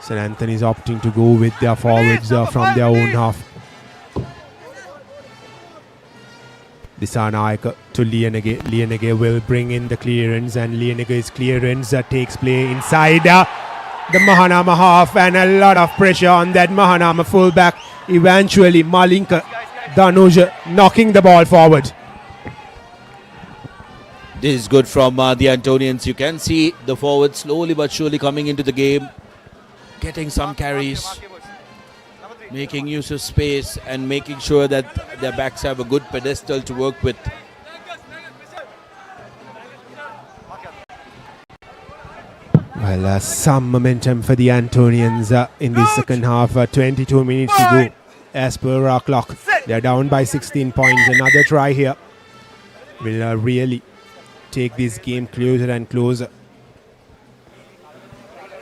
St. Anthony is opting to go with their forwards from their own half. Disanayaka to Lienege. Lienege will bring in the clearance, and Lienege's clearance takes play inside the Mahanama half, and a lot of pressure on that Mahanama fullback. Eventually Malinka Danuja knocking the ball forward. This is good from the Antonians. You can see the forwards slowly but surely coming into the game, getting some carries, making use of space, and making sure that their backs have a good pedestal to work with. Well, some momentum for the Antonians in the second half. 22 minutes to go as per our clock. They're down by 16 points. Another try here will really take this game closer and closer.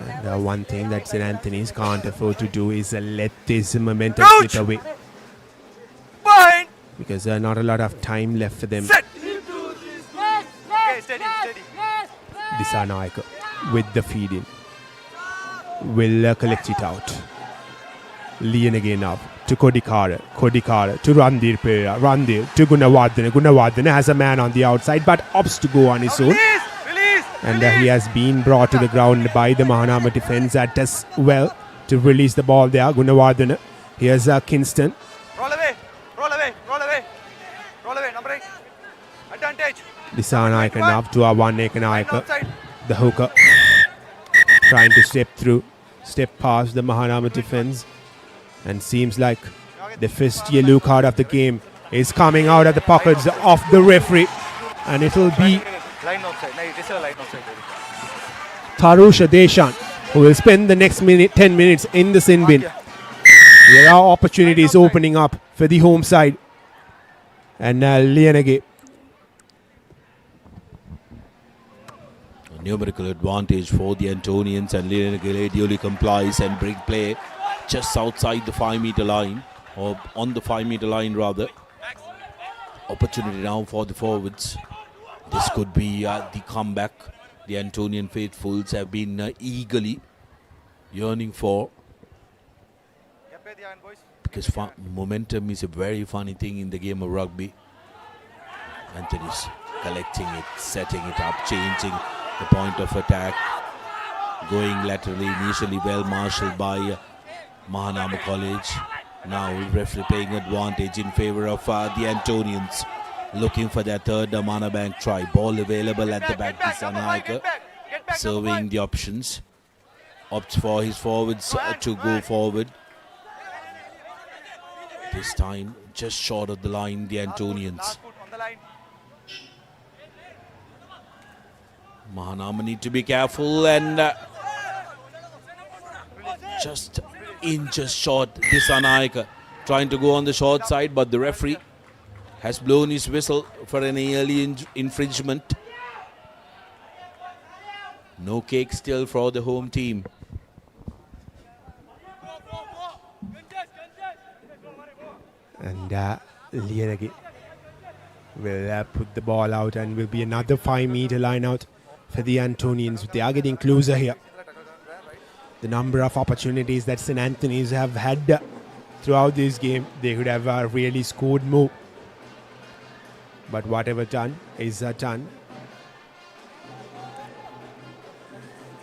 And one thing that St. Anthony's can't afford to do is let this momentum slip away. Because not a lot of time left for them. Disanayaka with the feed-in will collect it out. Lean again up to Kodikara. Kodikara to Randir Pera. Randir to Gunawardena. Gunawardena has a man on the outside but opts to go on his own. And he has been brought to the ground by the Mahanama defense. That does well to release the ball there. Gunawardena. Here's Kingston. Roll away, number 8. Advantage. Disanayaka now to Ekanayaka. The hooker trying to step past the Mahanama defense. And seems like the first yellow card of the game is coming out of the pockets of the referee. And it'll be Tarusha Deshan, who will spend the next 10 minutes in the sin bin. There are opportunities opening up for the home side. And Lienege. A numerical advantage for the Antonians, and Lienege ideally complies and bring play just outside the 5-meter line, or on the 5-meter line rather. Opportunity now for the forwards. This could be the comeback the Antonian faithfuls have been eagerly yearning for, Because momentum is a very funny thing in the game of rugby. Anthony's collecting it, setting it up, changing the point of attack, going laterally, initially well marshalled by Mahanama College. Now referee playing advantage in favor of the Antonians, looking for their third Amana Bank try. Ball available at the back. Disanaika serving the options. Opts for his forwards to go forward. This time just short of the line, the Antonians. Mahanama need to be careful and just inches short. Disanaika trying to go on the short side, but the referee has blown his whistle for an early infringement. No cake still for the home team. And Lienegi will put the ball out and will be another 5-meter line out for the Antonians. They are getting closer here. The number of opportunities that St. Anthony's have had throughout this game, they could have really scored more. But whatever done is done.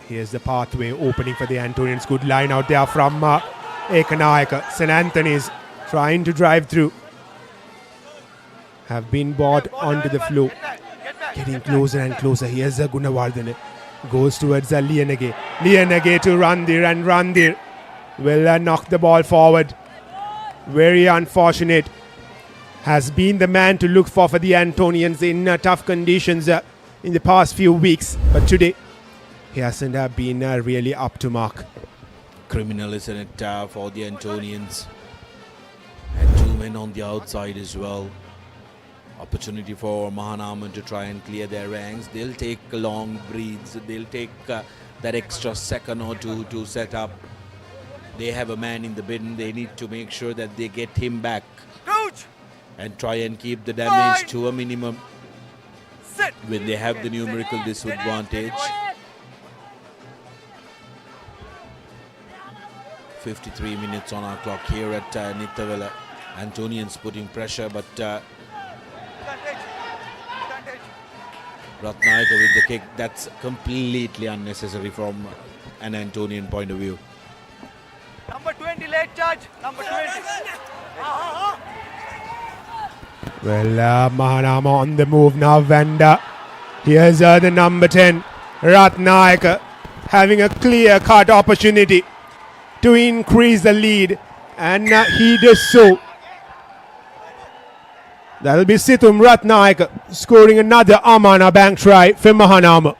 Here's the pathway opening for the Antonians. Good line out there from Ekanaika. St. Anthony's trying to drive through. Have been brought onto the floor. Getting closer and closer. Here's Gunawardene. Goes towards Lienegi. Lienegi to Randir, and Randir will knock the ball forward. Very unfortunate. Has been the man to look for the Antonians in tough conditions in the past few weeks. But today, he hasn't been really up to mark. Criminal, isn't it, for the Antonians. And 2 men on the outside as well. Opportunity for Mahanama to try and clear their ranks. They'll take long breathes. They'll take that extra second or two to set up. They have a man in the bin. They need to make sure that they get him back. Coach! And try and keep the damage to a minimum when they have the numerical disadvantage. 53 minutes on our clock here at Nittawela. Antonians putting pressure, but Ratnaika with the kick. That's completely unnecessary from an Antonian point of view. Number 20 late charge. Number 20. Well, Mahanama on the move now, and here's the number 10, Ratnaika, having a clear-cut opportunity to increase the lead, and he does so. That'll be Situm Ratnaika scoring another Amana Bank try for Mahanama.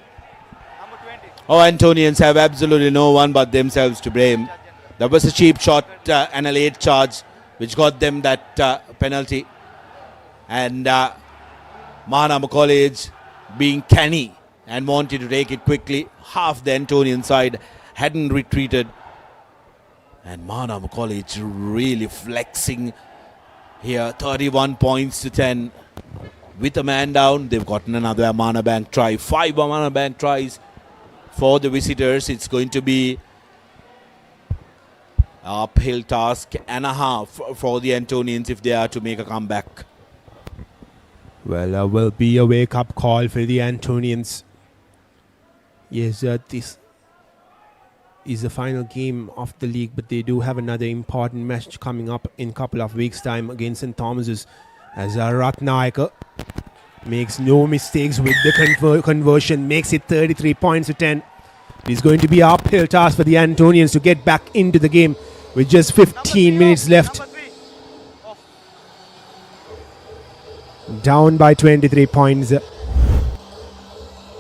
Oh, Antonians have absolutely no one but themselves to blame. That was a cheap shot and a late charge which got them that penalty. And Mahanama College being canny and wanted to take it quickly. Half the Antonian side hadn't retreated. And Mahanama College really flexing here. 31 points to 10. With a man down, they've gotten another Amana Bank try. 5 Amana Bank tries for the visitors. It's going to be an uphill task and a half for the Antonians if they are to make a comeback. Well, will be a wake-up call for the Antonians. Yes, this is the final game of the league, but they do have another important match coming up in a couple of weeks' time against St. Thomas's, as Ratnaika makes no mistakes with the conversion, makes it 33 points to 10. It is going to be an uphill task for the Antonians to get back into the game with just 15 minutes left. Down by 23 points.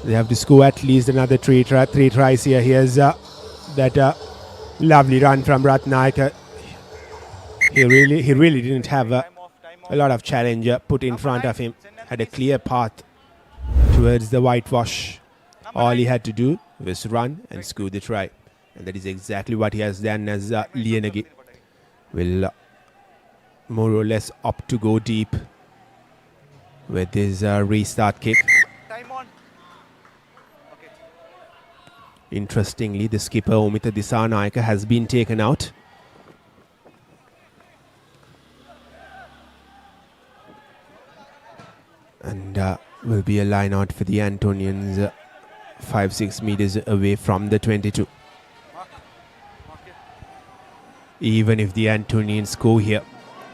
They have to score at least another three tries here. Here's that lovely run from Ratnaika. He really didn't have a lot of challenge put in front of him. Had a clear path towards the whitewash. All he had to do was run and score the try. And that is exactly what he has done, as Lienegi will more or less opt to go deep with his restart kick. Interestingly, the skipper Omita Disanaika has been taken out. Will be a line out for the Antonians, 5-6 meters away from the 22. Even if the Antonians score here,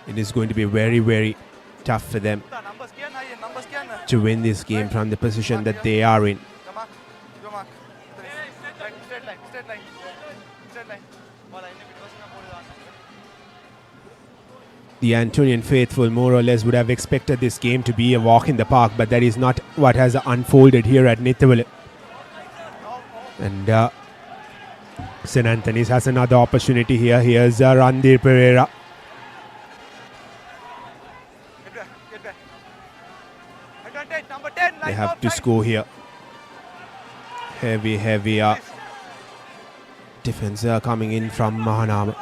it is going to be very, very tough for them to win this game from the position that they are in. The Antonian faithful more or less would have expected this game to be a walk in the park, but that is not what has unfolded here at Nittawela. And St. Anthony's has another opportunity here. Here's Randir Pereira. They have to score here. Heavy defense coming in from Mahanama.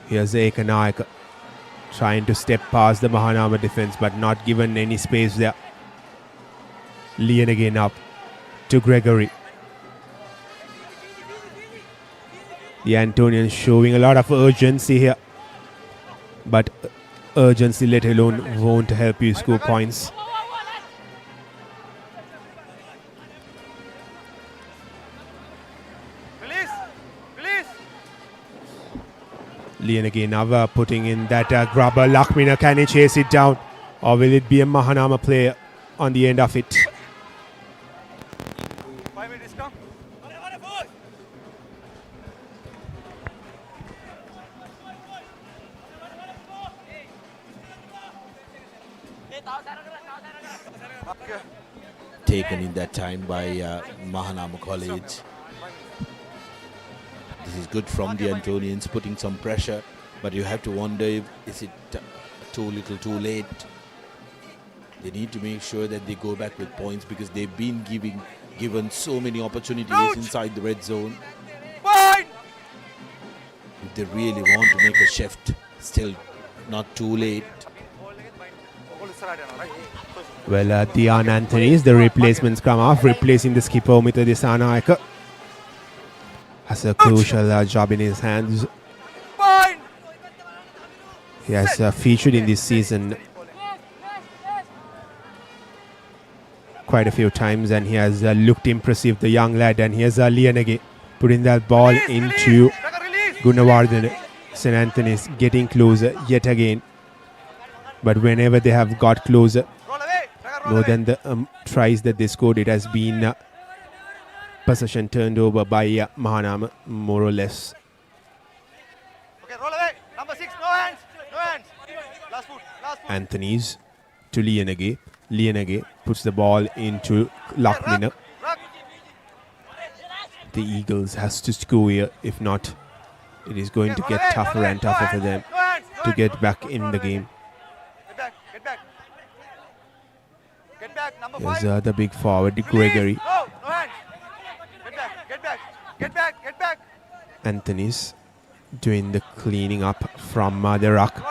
Here's Ekanayaka trying to step past the Mahanama defense, but not given any space there. Leon again up to Gregory. The Antonians showing a lot of urgency here, but urgency let alone won't help you score points. Leon again now putting in that grabber. Lakmina, can he chase it down, or will it be a Mahanama player on the end of it? Taken in that time by Mahanama College. This is good from the Antonians, putting some pressure, but you have to wonder if is it too little too late. They need to make sure that they go back with points, because they've been given so many opportunities inside the red zone. If they really want to make a shift, still not too late. Well, Dian Anthony's, the replacements come off, replacing the skipper Mita Disanaika. Has a crucial job in his hands. He has featured in this season quite a few times, and he has looked impressive, the young lad. And here's Lianage putting that ball into Gunawardhan. St. Anthony's getting closer yet again, but whenever they have got closer, more than the tries that they scored, it has been possession turned over by Mahanama, more or less. Okay, roll away. Number 6, no hands. No hands. Last foot. Anthony's to Lianage. Lianage puts the ball into Lakmina. The Eagles has to score here. If not, it is going to get tougher and tougher for them to get back in the game. There's the big forward, Gregory. Get back. Anthony's doing the cleaning up from the ruck.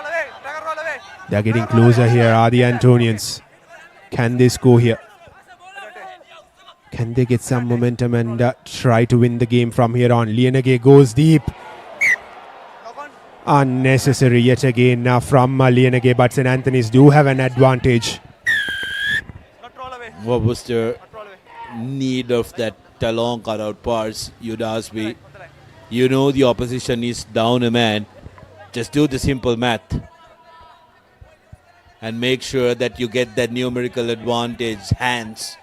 They're getting closer here, are the Antonians. Can they score here? Can they get some momentum and try to win the game from here on? Lianage goes deep. Unnecessary yet again from Lianage, but St. Anthony's do have an advantage. What was the need of that long cutout pass, you'd ask me? You know the opposition is down a man. Just do the simple math and make sure that you get that numerical advantage. Hands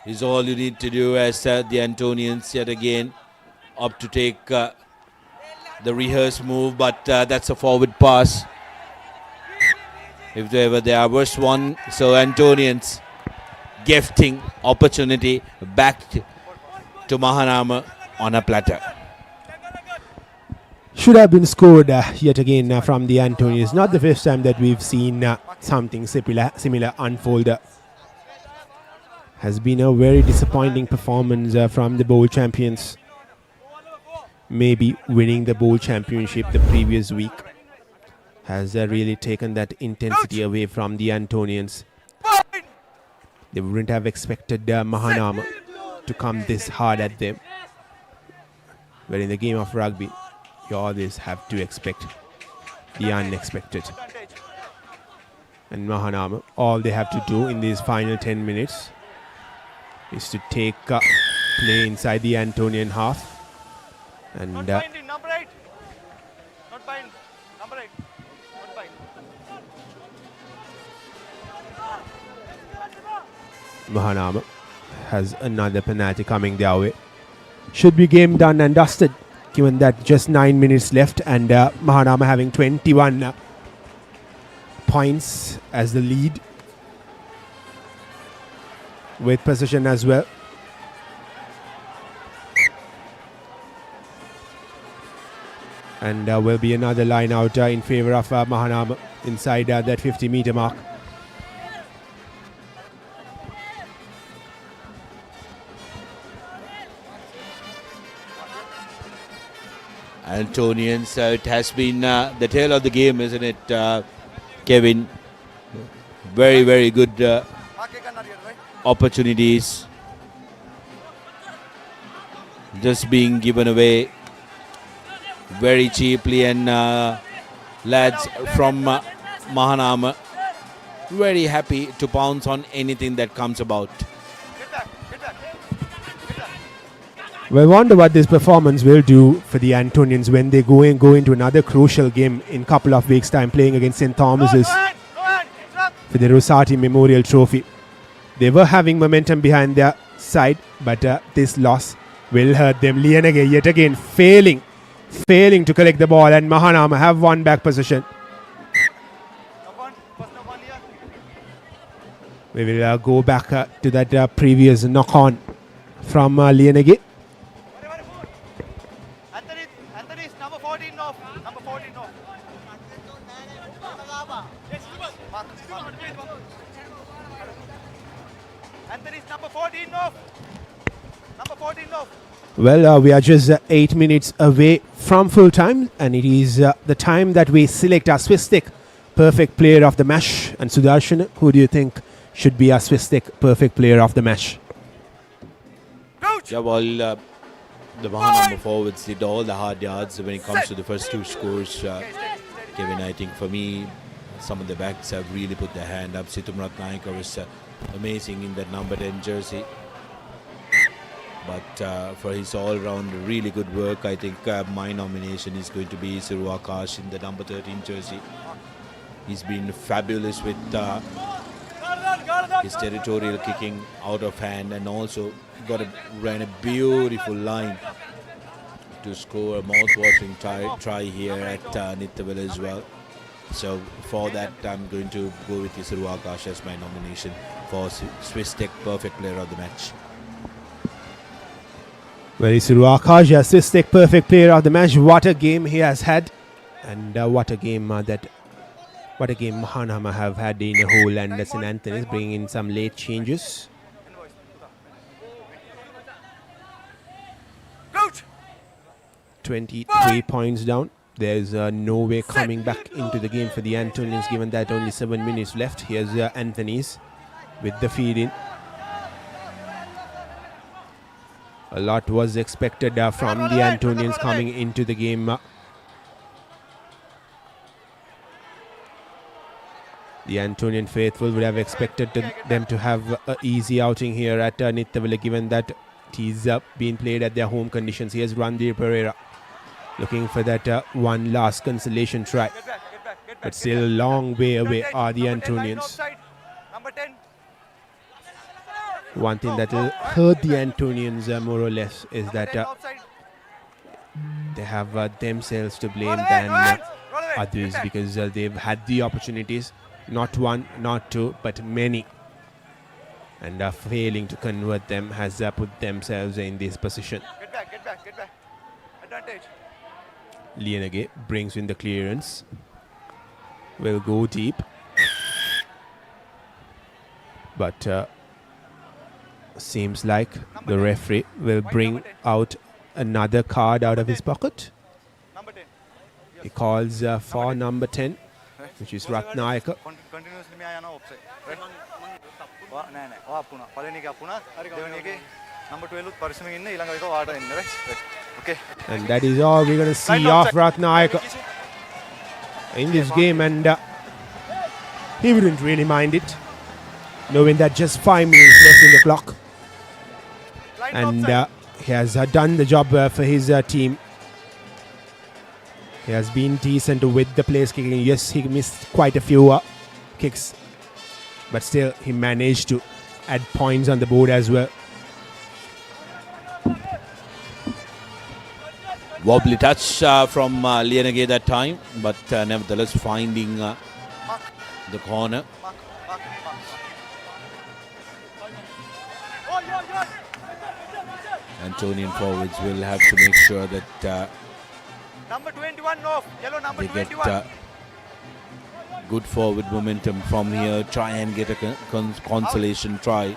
is all you need to do, as the Antonians yet again up to take the rehearsed move, but that's a forward pass. If ever there was one, so Antonians gifting opportunity back to Mahanama on a platter. Should have been scored yet again from the Antonians. Not the first time that we've seen something similar unfold. Has been a very disappointing performance from the bowl champions. Maybe winning the bowl championship the previous week has really taken that intensity away from the Antonians. They wouldn't have expected Mahanama to come this hard at them. But in the game of rugby, you always have to expect the unexpected. And Mahanama, all they have to do in these final 10 minutes is to take play inside the Antonian half. And Not binding, number 8. Not bind. Number 8. Not bind. Mahanama has another penalty coming their way. Should be game done and dusted, given that just 9 minutes left, and Mahanama having 21 points as the lead, with possession as well. And will be another line out in favor of Mahanama inside that 50-meter mark. Antonians, so it has been the tail of the game, isn't it, Kevin? Very, very good opportunities just being given away very cheaply, and lads from Mahanama very happy to pounce on anything that comes about. Well, I wonder what this performance will do for the Antonians when they go into another crucial game in a couple of weeks' time, playing against St. Thomas's for the Rosati Memorial Trophy. They were having momentum behind their side, but this loss will hurt them. Lianage yet again failing to collect the ball, and Mahanama have one back position. We will go back to that previous knock-on from Lianage. Anthony's number 14 off. Number 14 off. Anthony's number 14 off. Number 14 off. Well, we are just 8 minutes away from full time, and it is the time that we select our Swistic perfect player of the match. And Sudarshan, who do you think should be our Swistic perfect player of the match? Yeah, well, the Mahanama forwards did all the hard yards when it comes to the first two scores. Kevin, I think for me, some of the backs have really put their hand up. Situmrat Naika was amazing in that number 10 jersey. But for his all-round really good work, I think my nomination is going to be Siru Akash in the number 13 jersey. He's been fabulous with his territorial kicking out of hand, and also ran a beautiful line to score a mouth-watering try here at Nittawela as well. So for that, I'm going to go with Siru Akash as my nomination for Swistic perfect player of the match. Well, Siru Akash, Swistic perfect player of the match. What a game he has had, and what a game Mahanama have had in a whole, and St. Anthony's bringing in some late changes. Coach! 23 points down. There's no way coming back into the game for the Antonians, given that only 7 minutes left. Here's Anthony's with the feed in. A lot was expected from the Antonians coming into the game. The Antonian faithful would have expected them to have an easy outing here at Nittawela, given that he's been played at their home conditions. Here's Randir Pereira looking for that one last consolation try. But still a long way away are the Antonians. One thing that will hurt the Antonians more or less is that they have themselves to blame than others, because they've had the opportunities, not one, not two, but many, and failing to convert them has put themselves in this position. Get back. Advantage. Lianage brings in the clearance. Will go deep, but seems like the referee will bring out another card out of his pocket. He calls for number 10, which is Ratnayaka. And that is all we're going to see of Ratnayaka in this game. And he wouldn't really mind it, knowing that just 5 minutes left in the clock. And he has done the job for his team. He has been decent with the place kicking. Yes, he missed quite a few kicks, but still he managed to add points on the board as well. Wobbly touch from Lienage that time, but nevertheless finding the corner. Antonian forwards will have to make sure that number 21 no, yellow number they 21. get good forward momentum from here, try and get a consolation try.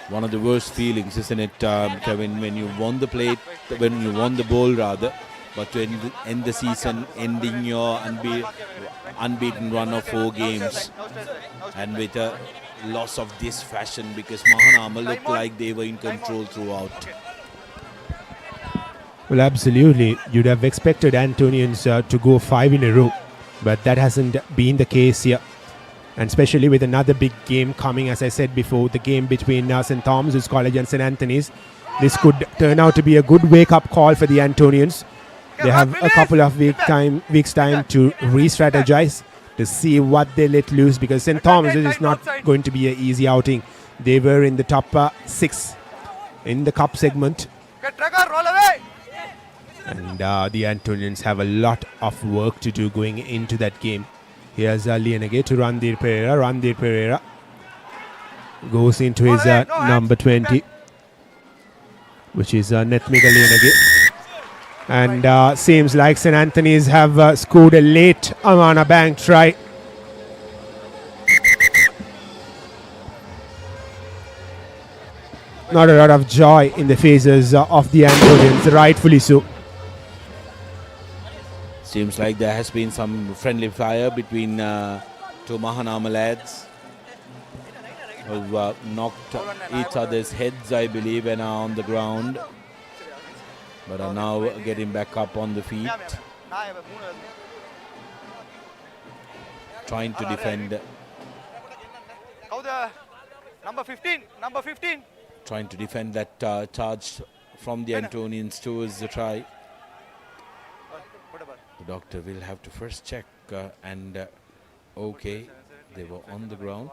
One of the worst feelings, isn't it, Kevin, when you won the plate, when you won the ball rather, but to end the season, ending your unbeaten run of 4 games, and with a loss of this fashion, because Mahanama looked like they were in control throughout. Well, absolutely. You'd have expected Antonians to go 5 in a row, but that hasn't been the case here. And especially with another big game coming, as I said before, the game between St. Thomas's College and St. Anthony's. This could turn out to be a good wake-up call for the Antonians. They have a couple of weeks time to re-strategize, to see what they let loose, because St. Thomas's is not going to be an easy outing. They were in the top 6 in the cup segment. And the Antonians have a lot of work to do going into that game. Here's Lienage to Randir Pereira. Randir Pereira goes into his number 20, which is Netmika Lienage. And seems like St. Anthony's have scored a late Amana Bank try. Not a lot of joy in the faces of the Antonians, rightfully so. Seems like there has been some friendly fire between 2 Mahanama lads who knocked each other's heads, I believe, and are on the ground, but are now getting back up on the feet, trying to defend. Number 15. Trying to defend that charge from the Antonians towards the try. The doctor will have to first check and okay, they were on the ground.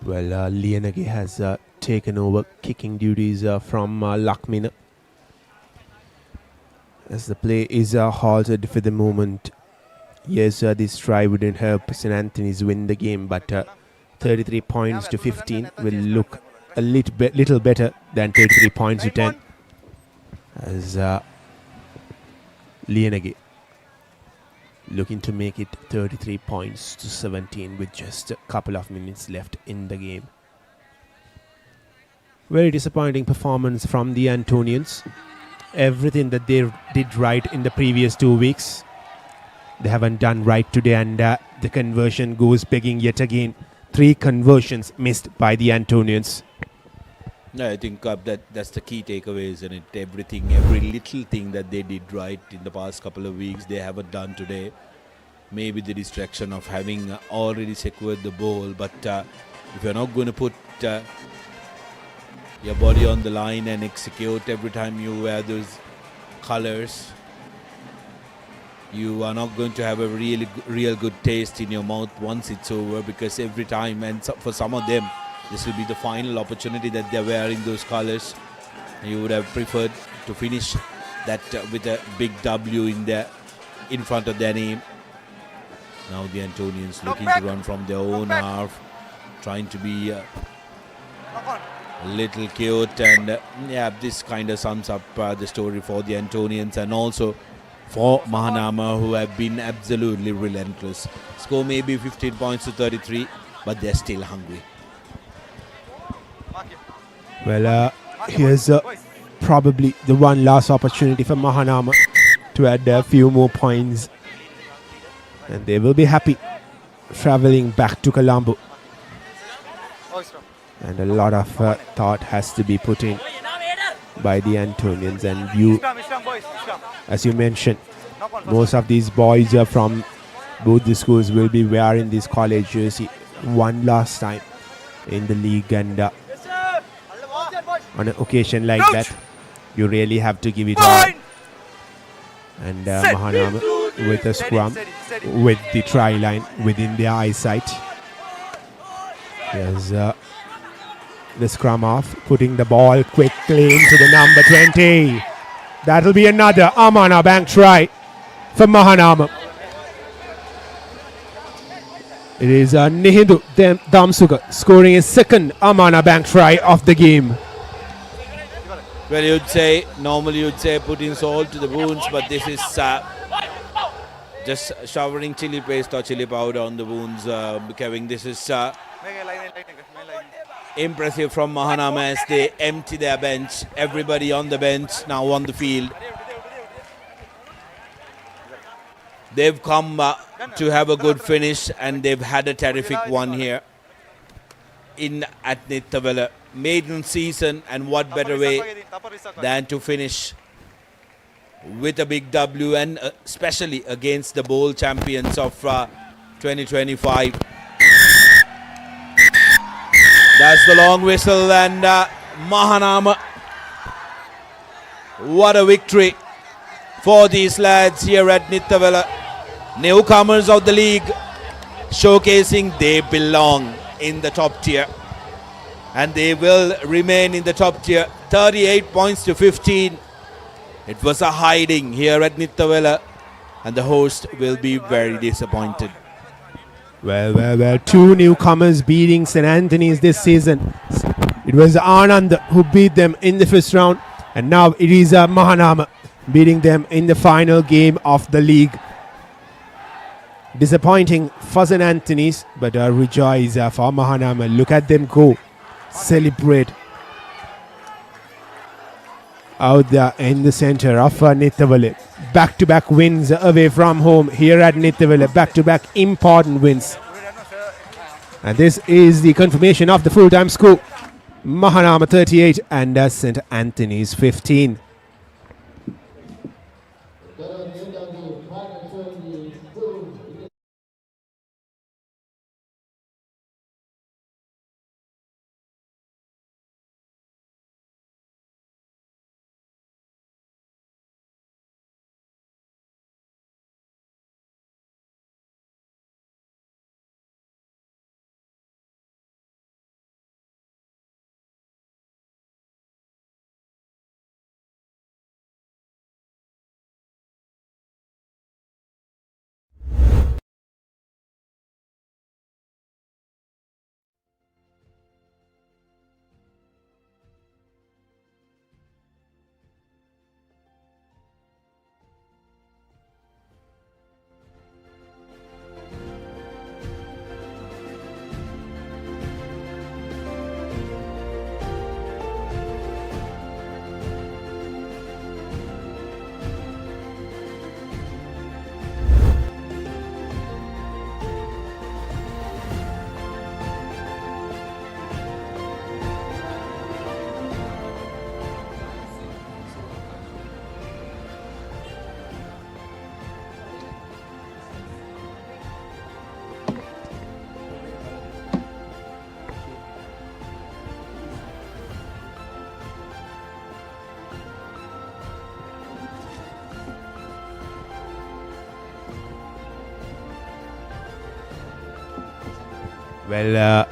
Well, Lienage has taken over kicking duties from Lakmina, as the play is halted for the moment. Yes, this try wouldn't help St. Anthony's win the game, but 33 points to 15 will look a little better than 33 points to 10, as Lienage looking to make it 33 points to 17 with just a couple of minutes left in the game. Very disappointing performance from the Antonians. Everything that they did right in the previous 2 weeks, they haven't done right today, and the conversion goes begging yet again. 3 conversions missed by the Antonians. No, I think that's the key takeaway, isn't it? Every little thing that they did right in the past couple of weeks, they haven't done today. Maybe the distraction of having already secured the ball, but if you're not going to put your body on the line and execute every time you wear those colors, you are not going to have a real good taste in your mouth once it's over, because every time, and for some of them, this will be the final opportunity that they're wearing those colors. You would have preferred to finish that with a big W in front of their name. Now the Antonians looking to run from their own half, trying to be Little cute, and yeah, this kind of sums up the story for the Antonians and also for Mahanama, who have been absolutely relentless. Score may be 15 points to 33, but they're still hungry. Well, here's probably the one last opportunity for Mahanama to add a few more points, and they will be happy traveling back to Colombo. And a lot of thought has to be put in by the Antonians, and you, as you mentioned, most of these boys are from both the schools will be wearing this college jersey one last time in the league, and on an occasion like that you really have to give it all. And Mahanama with a scrum with the try line within their eyesight. Here's the scrum off, putting the ball quickly into the number 20. That'll be another Amana Bank try for Mahanama. It is Nihindu Damsuka scoring his second Amana Bank try of the game. Well, normally you'd say putting salt to the wounds, but this is just showering chili paste or chili powder on the wounds. Kevin, this is impressive from Mahanama as they empty their bench. Everybody on the bench now on the field. They've come to have a good finish, and they've had a terrific one here at Nittawela. Maiden season, and what better way than to finish with a big W, and especially against the bowl champions of 2025. That's the long whistle, and Mahanama, what a victory for these lads here at Nittawela. Newcomers of the league showcasing they belong in the top tier, and they will remain in the top tier. 38 points to 15. It was a hiding here at Nittawela, and the host will be very disappointed. Well, two newcomers beating St. Anthony's this season. It was Anand who beat them in the first round, and now it is Mahanama beating them in the final game of the league. Disappointing for St. Anthony's, but rejoice for Mahanama. Look at them go. Celebrate out there in the center of Nittawela. Back-to-back wins away from home here at Nittawela. Back-to-back important wins. And this is the confirmation of the full-time score. Mahanama 38 and St. Anthony's 15. Well,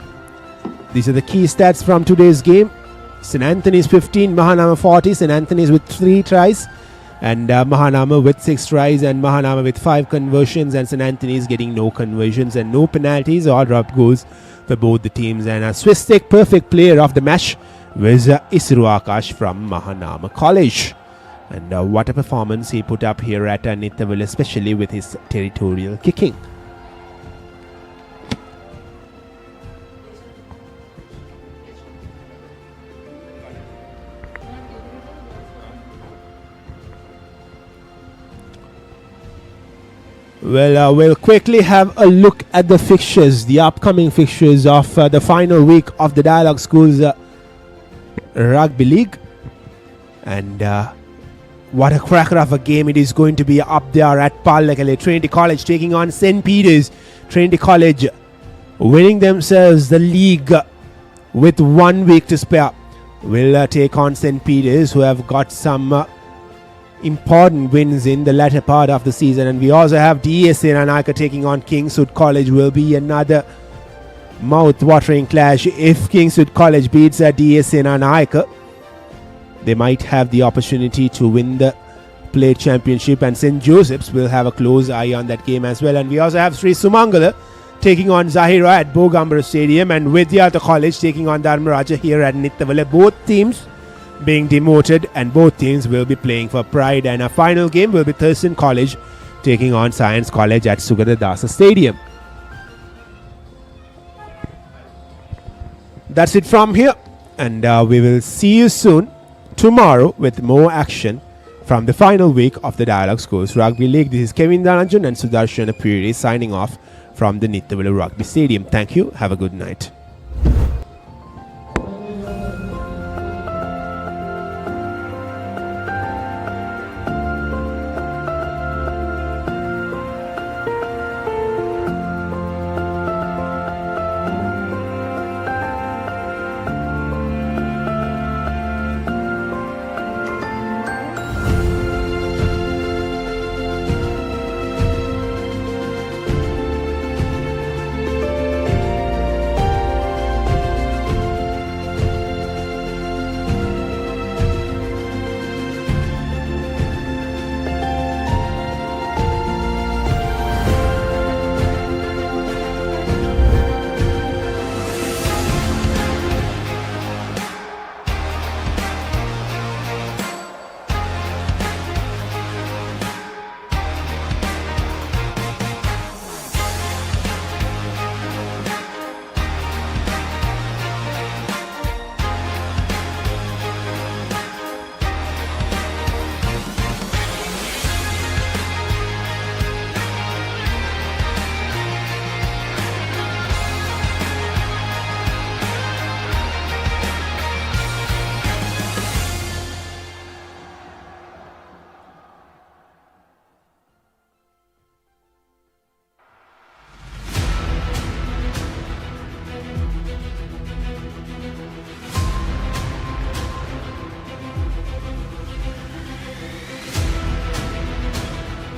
these are the key stats from today's game. St. Anthony's 15, Mahanama 40. St. Anthony's with 3 tries, and Mahanama with 6 tries, and Mahanama with 5 conversions, and St. Anthony's getting no conversions and no penalties or drop goals for both the teams. And a Swiss Tech perfect player of the match was Isru Akash from Mahanama College. And what a performance he put up here at Nittawela, especially with his territorial kicking. Well, we'll quickly have a look at the fixtures, the upcoming fixtures of the final week of the Dialog Schools Rugby League. And what a cracker of a game it is going to be up there at Pallekele. Trinity College taking on St. Peter's. Trinity College winning themselves the league with 1 week to spare. Will take on St. Peter's, who have got some important wins in the latter part of the season. And we also have DSA Nanaika taking on Kingswood College. Will be another mouth-watering clash. If Kingswood College beats DSA Nanaika, they might have the opportunity to win the plate championship, and St. Joseph's will have a close eye on that game as well. And we also have Sri Sumangala taking on Zahira at Bogambara Stadium, and Vidyartha College taking on Dharmaraja here at Nittawela. Both teams being demoted, and both teams will be playing for pride. And a final game will be Thurston College taking on Science College at Sugadadasa Stadium. That's it from here, and we will see you soon tomorrow with more action from the final week of the Dialog Schools Rugby League. This is Kevin Dhananjan and Sudarshan Apuri signing off from the Nittawela Rugby Stadium. Thank you. Have a good night.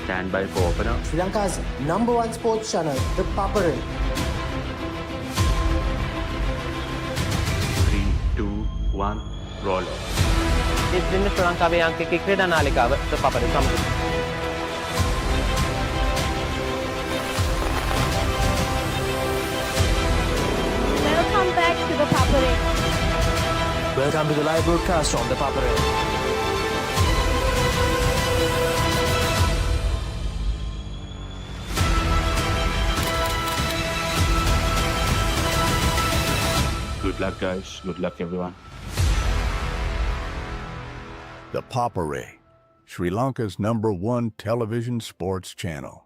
Stand by for opener. Sri Lanka's #1 sports channel, ThePapare. 3, 2, 1, roll. This is Sri Lankaවේ අංකික ක්‍රීඩා නාලිකාව ThePapare සමග. Welcome back to ThePapare. Welcome to the live broadcast from ThePapare. Good luck, guys. Good luck, everyone. ThePapare, Sri Lanka's #1 television sports channel.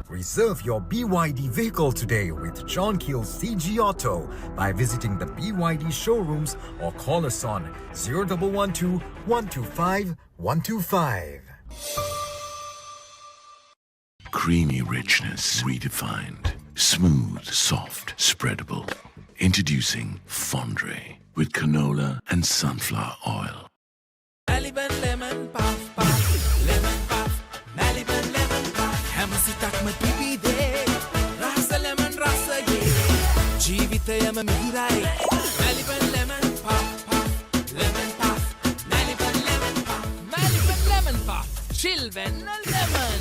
Reserve your BYD vehicle today with John Keel CG Auto by visiting the BYD showrooms or call us on 0112 125 125. Creamy richness redefined. Smooth, soft, spreadable. Introducing Fondre with canola and sunflower oil. Maliban lemon puff puff, lemon puff, Maliban lemon puff. Hamasitak matibide, rasa lemon rasa ye. Jeevithayama mihirai, Maliban lemon puff puff, lemon puff, Maliban lemon puff, Maliban lemon puff, chilven lemon.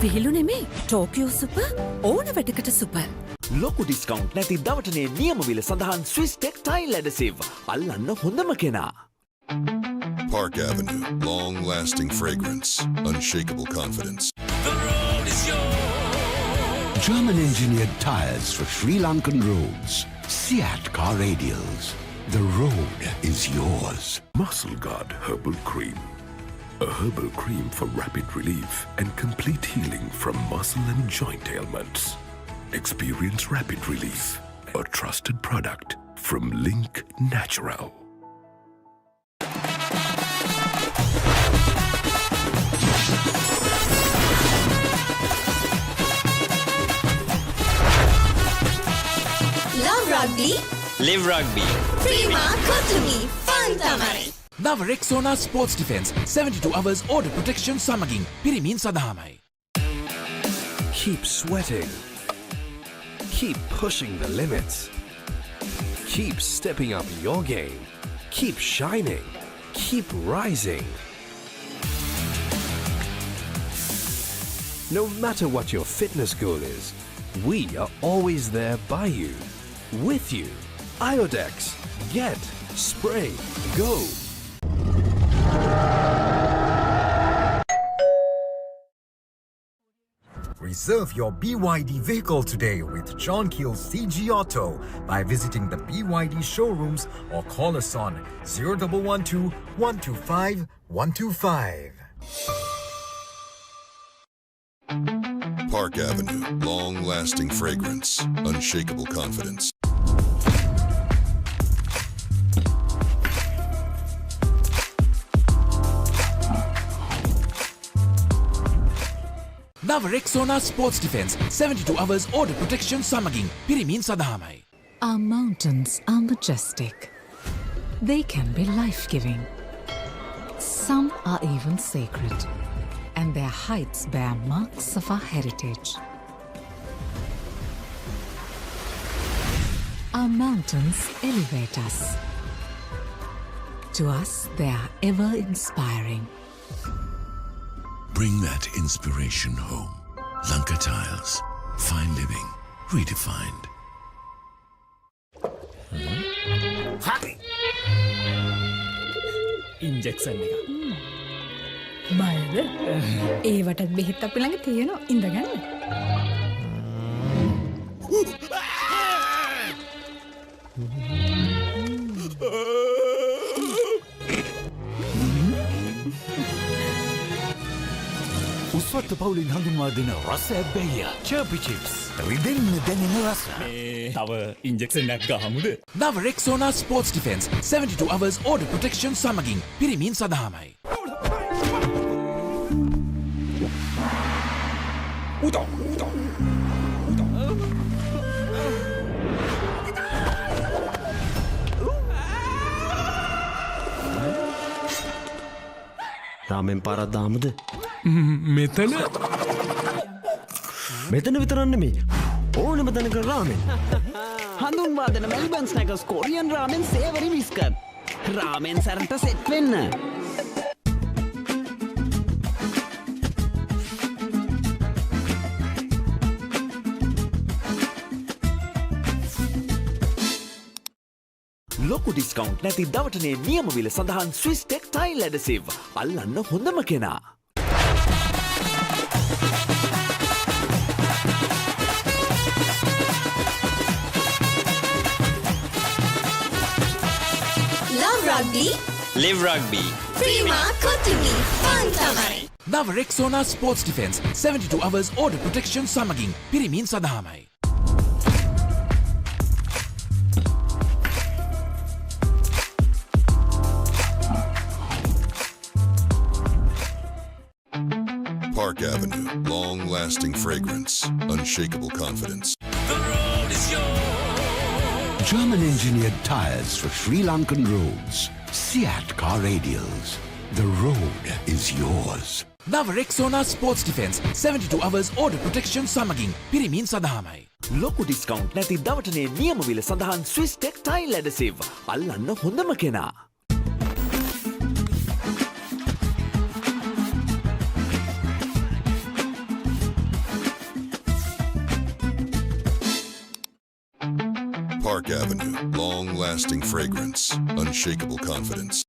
විහිළු නෙමේ Tokyo සුප ඕන වැටකට සුප. ලොකු discount නැති දවටනේ නියමවිල සඳහන් Swiss tech tile ඇඩසිව්. අල්ලන්න හොඳම කෙනා. Park Avenue, long-lasting fragrance, unshakable confidence. The road is yours. German-engineered tires for Sri Lankan roads. Seat car radials. The road is yours. Muscle Guard Herbal Cream. A herbal cream for rapid relief and complete healing from muscle and joint ailments. Experience rapid relief. A trusted product from Link Natural. Love rugby. Live rugby. Prima Kotumi. Fun tamai. Nava Rexona Sports Defense 72 hours order protection samagin pirimin sadahamai. Keep sweating. Keep pushing the limits. Keep stepping up your game. Keep shining. Keep rising. No matter what your fitness goal is, we are always there by you, with you. Iodex. Get. Spray. Go. Reserve your BYD vehicle today with John Keel's CG Auto by visiting the BYD showrooms or call us on 0112 125 125. Park Avenue, long-lasting fragrance, unshakable confidence. Nava Rexona Sports Defense 72 hours order protection samagin pirimin sadahamai. Our mountains are majestic. They can be life-giving. Some are even sacred, and their heights bear marks of our heritage. Our mountains elevate us. To us, they are ever inspiring. Bring that inspiration home. Lanka Tiles. Fine living. Redefined. Injection එක. බයද? ඒවටත් බෙහෙත් අපි ළඟ තියෙනවා. ඉඳගන්න. උස්වත්ත පවුලින් හඳුන්වා දෙන රස ඇබ්බැහිය චර්පි chips රිදෙන්න දැනෙන රස තව ඉන්ජෙක්ෂන් එකක් ගහමුද Nava Rexona Sports Defense 72 hours order protection samagin pirimin sadahamai. උදා රාමෙන් පාරක් දාමුද? මෙතන විතරක් නෙමෙයි ඕනෙම තැනක රාමෙන්. හඳුන්වා දෙන මෙල්බන් ස්නැකර්ස් කොරියන් රාමෙන් සේවරි විස්කට්. රාමෙන් සරන්ට සෙට් වෙන්න. ලොකු ඩිස්කවුන්ට් නැති දවටනේ නියමවිල සඳහන් ස්විස් ටෙක් ටයිල් ඇඩසිව්. අල්ලන්න හොඳම කෙනා. Love rugby. Live rugby. Prima Kotumi. Fun tamai. Nava Rexona Sports Defense 72 hours order protection samagin pirimin sadahamai. Park Avenue, long-lasting fragrance, unshakable confidence. German-engineered tires for Sri Lankan roads. Seat car radials. The road is yours. Now Rexona Sports Defense 72 hours order protection සමගින් පිරිමින් සඳහාමයි. ලොකු discount නැති දවටනේ නියම විල සඳහන් Swiss ටෙක්ටයිල් ඇඩසිව්. අල්ලන්න හොඳම කෙනා. Park Avenue, long-lasting fragrance, unshakable confidence.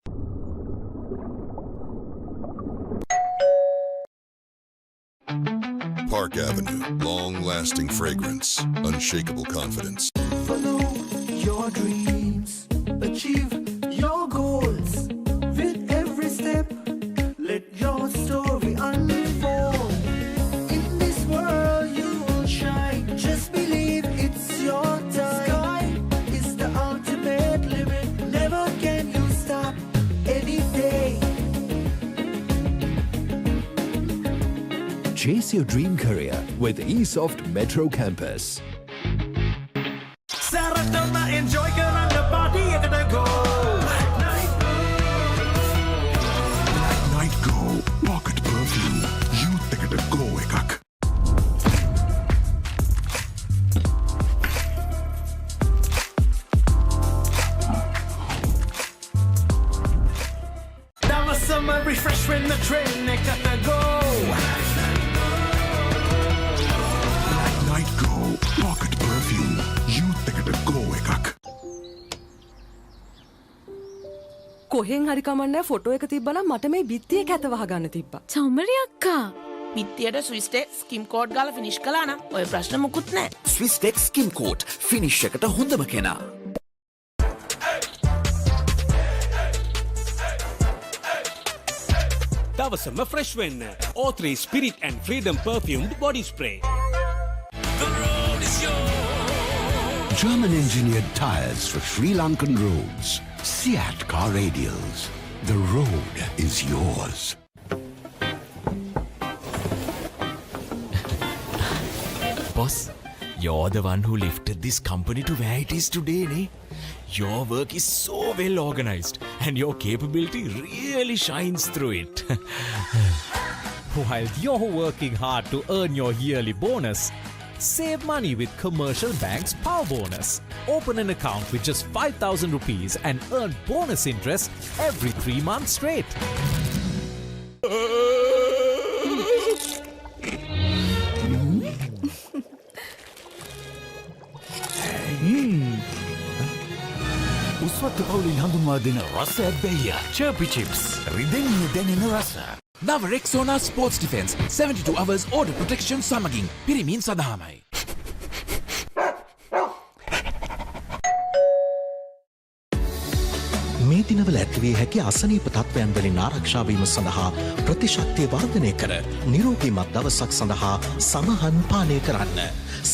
Park Avenue, long-lasting fragrance, unshakable confidence. Follow your dreams, achieve your goals. With every step, let your story unfold. In this world you will shine, just believe it's your time. Sky is the ultimate limit, never can you stop any day. Chase your dream career with eSoft Metro Campus. Saratama enjoy karana party ekata go. Night Go Pocket Perfume. Youth ekata go ekak. That was summer refresh when the train ekata go. Night Go Pocket Perfume. Youth ekata go ekak. කොහෙන් හරි කමන්නේ photo එක තිබ්බනම් මට මේ බිත්තියේ කැත වහගන්න තිබ්බා. චම්මරි අක්කා. බිත්තියට ස්විස් ටෙක් ස්කිම් කෝඩ් ගාලා ෆිනිෂ් කළා නම් ඔය ප්‍රශ්න මුකුත් නැහැ. ස්විස් ටෙක් ස්කිම් කෝට් ෆිනිෂ් එකට හොඳම කෙනා. දවසම ෆ්‍රෙෂ් වෙන්න. O3 Spirit and Freedom perfumed body spray. German-engineered tires for Sri Lankan roads. Seat car radials. The road is yours. Boss, you're the one who lifted this company to where it is today, ne? Your work is so well organized and your capability really shines through it. While you're working hard to earn your yearly bonus, save money with Commercial Bank's Power Bonus. Open an account with just 5,000 rupees and earn bonus interest every 3 months straight. උස්වත්තු පවුලින් හඳුන්වා දෙන රස ඇබ්බැහිය චර්පි chips රිදෙන්න දැනෙන රස. Now Rexona Sports Defense 72 hours order protection සමගින් පිරිමින් සඳහාමයි. මේ දිනවල ඇතිවිය හැකි අසනීප තත්ත්වයන් වලින් ආරක්ෂා වීම සඳහා ප්‍රතිශක්තිය වර්ධනය කර නිරෝගීමත් දවසක් සඳහා සමහන් පානය කරන්න.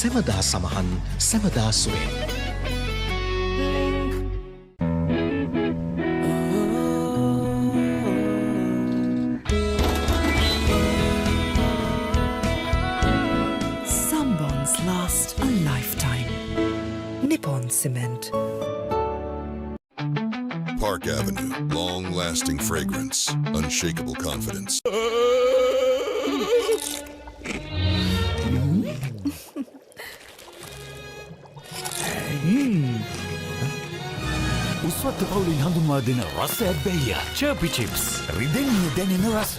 සෙවදා සමහන් සෙවදා සුවේ. Some bonds last a lifetime. Nippon Cement. Park Avenue, long-lasting fragrance, unshakable confidence. උස්වත්තු පවුලින් හඳුන්වා දෙන රස ඇබ්බැහිය චර්පි චිප්ස් රිදෙන්න දැනෙන රස.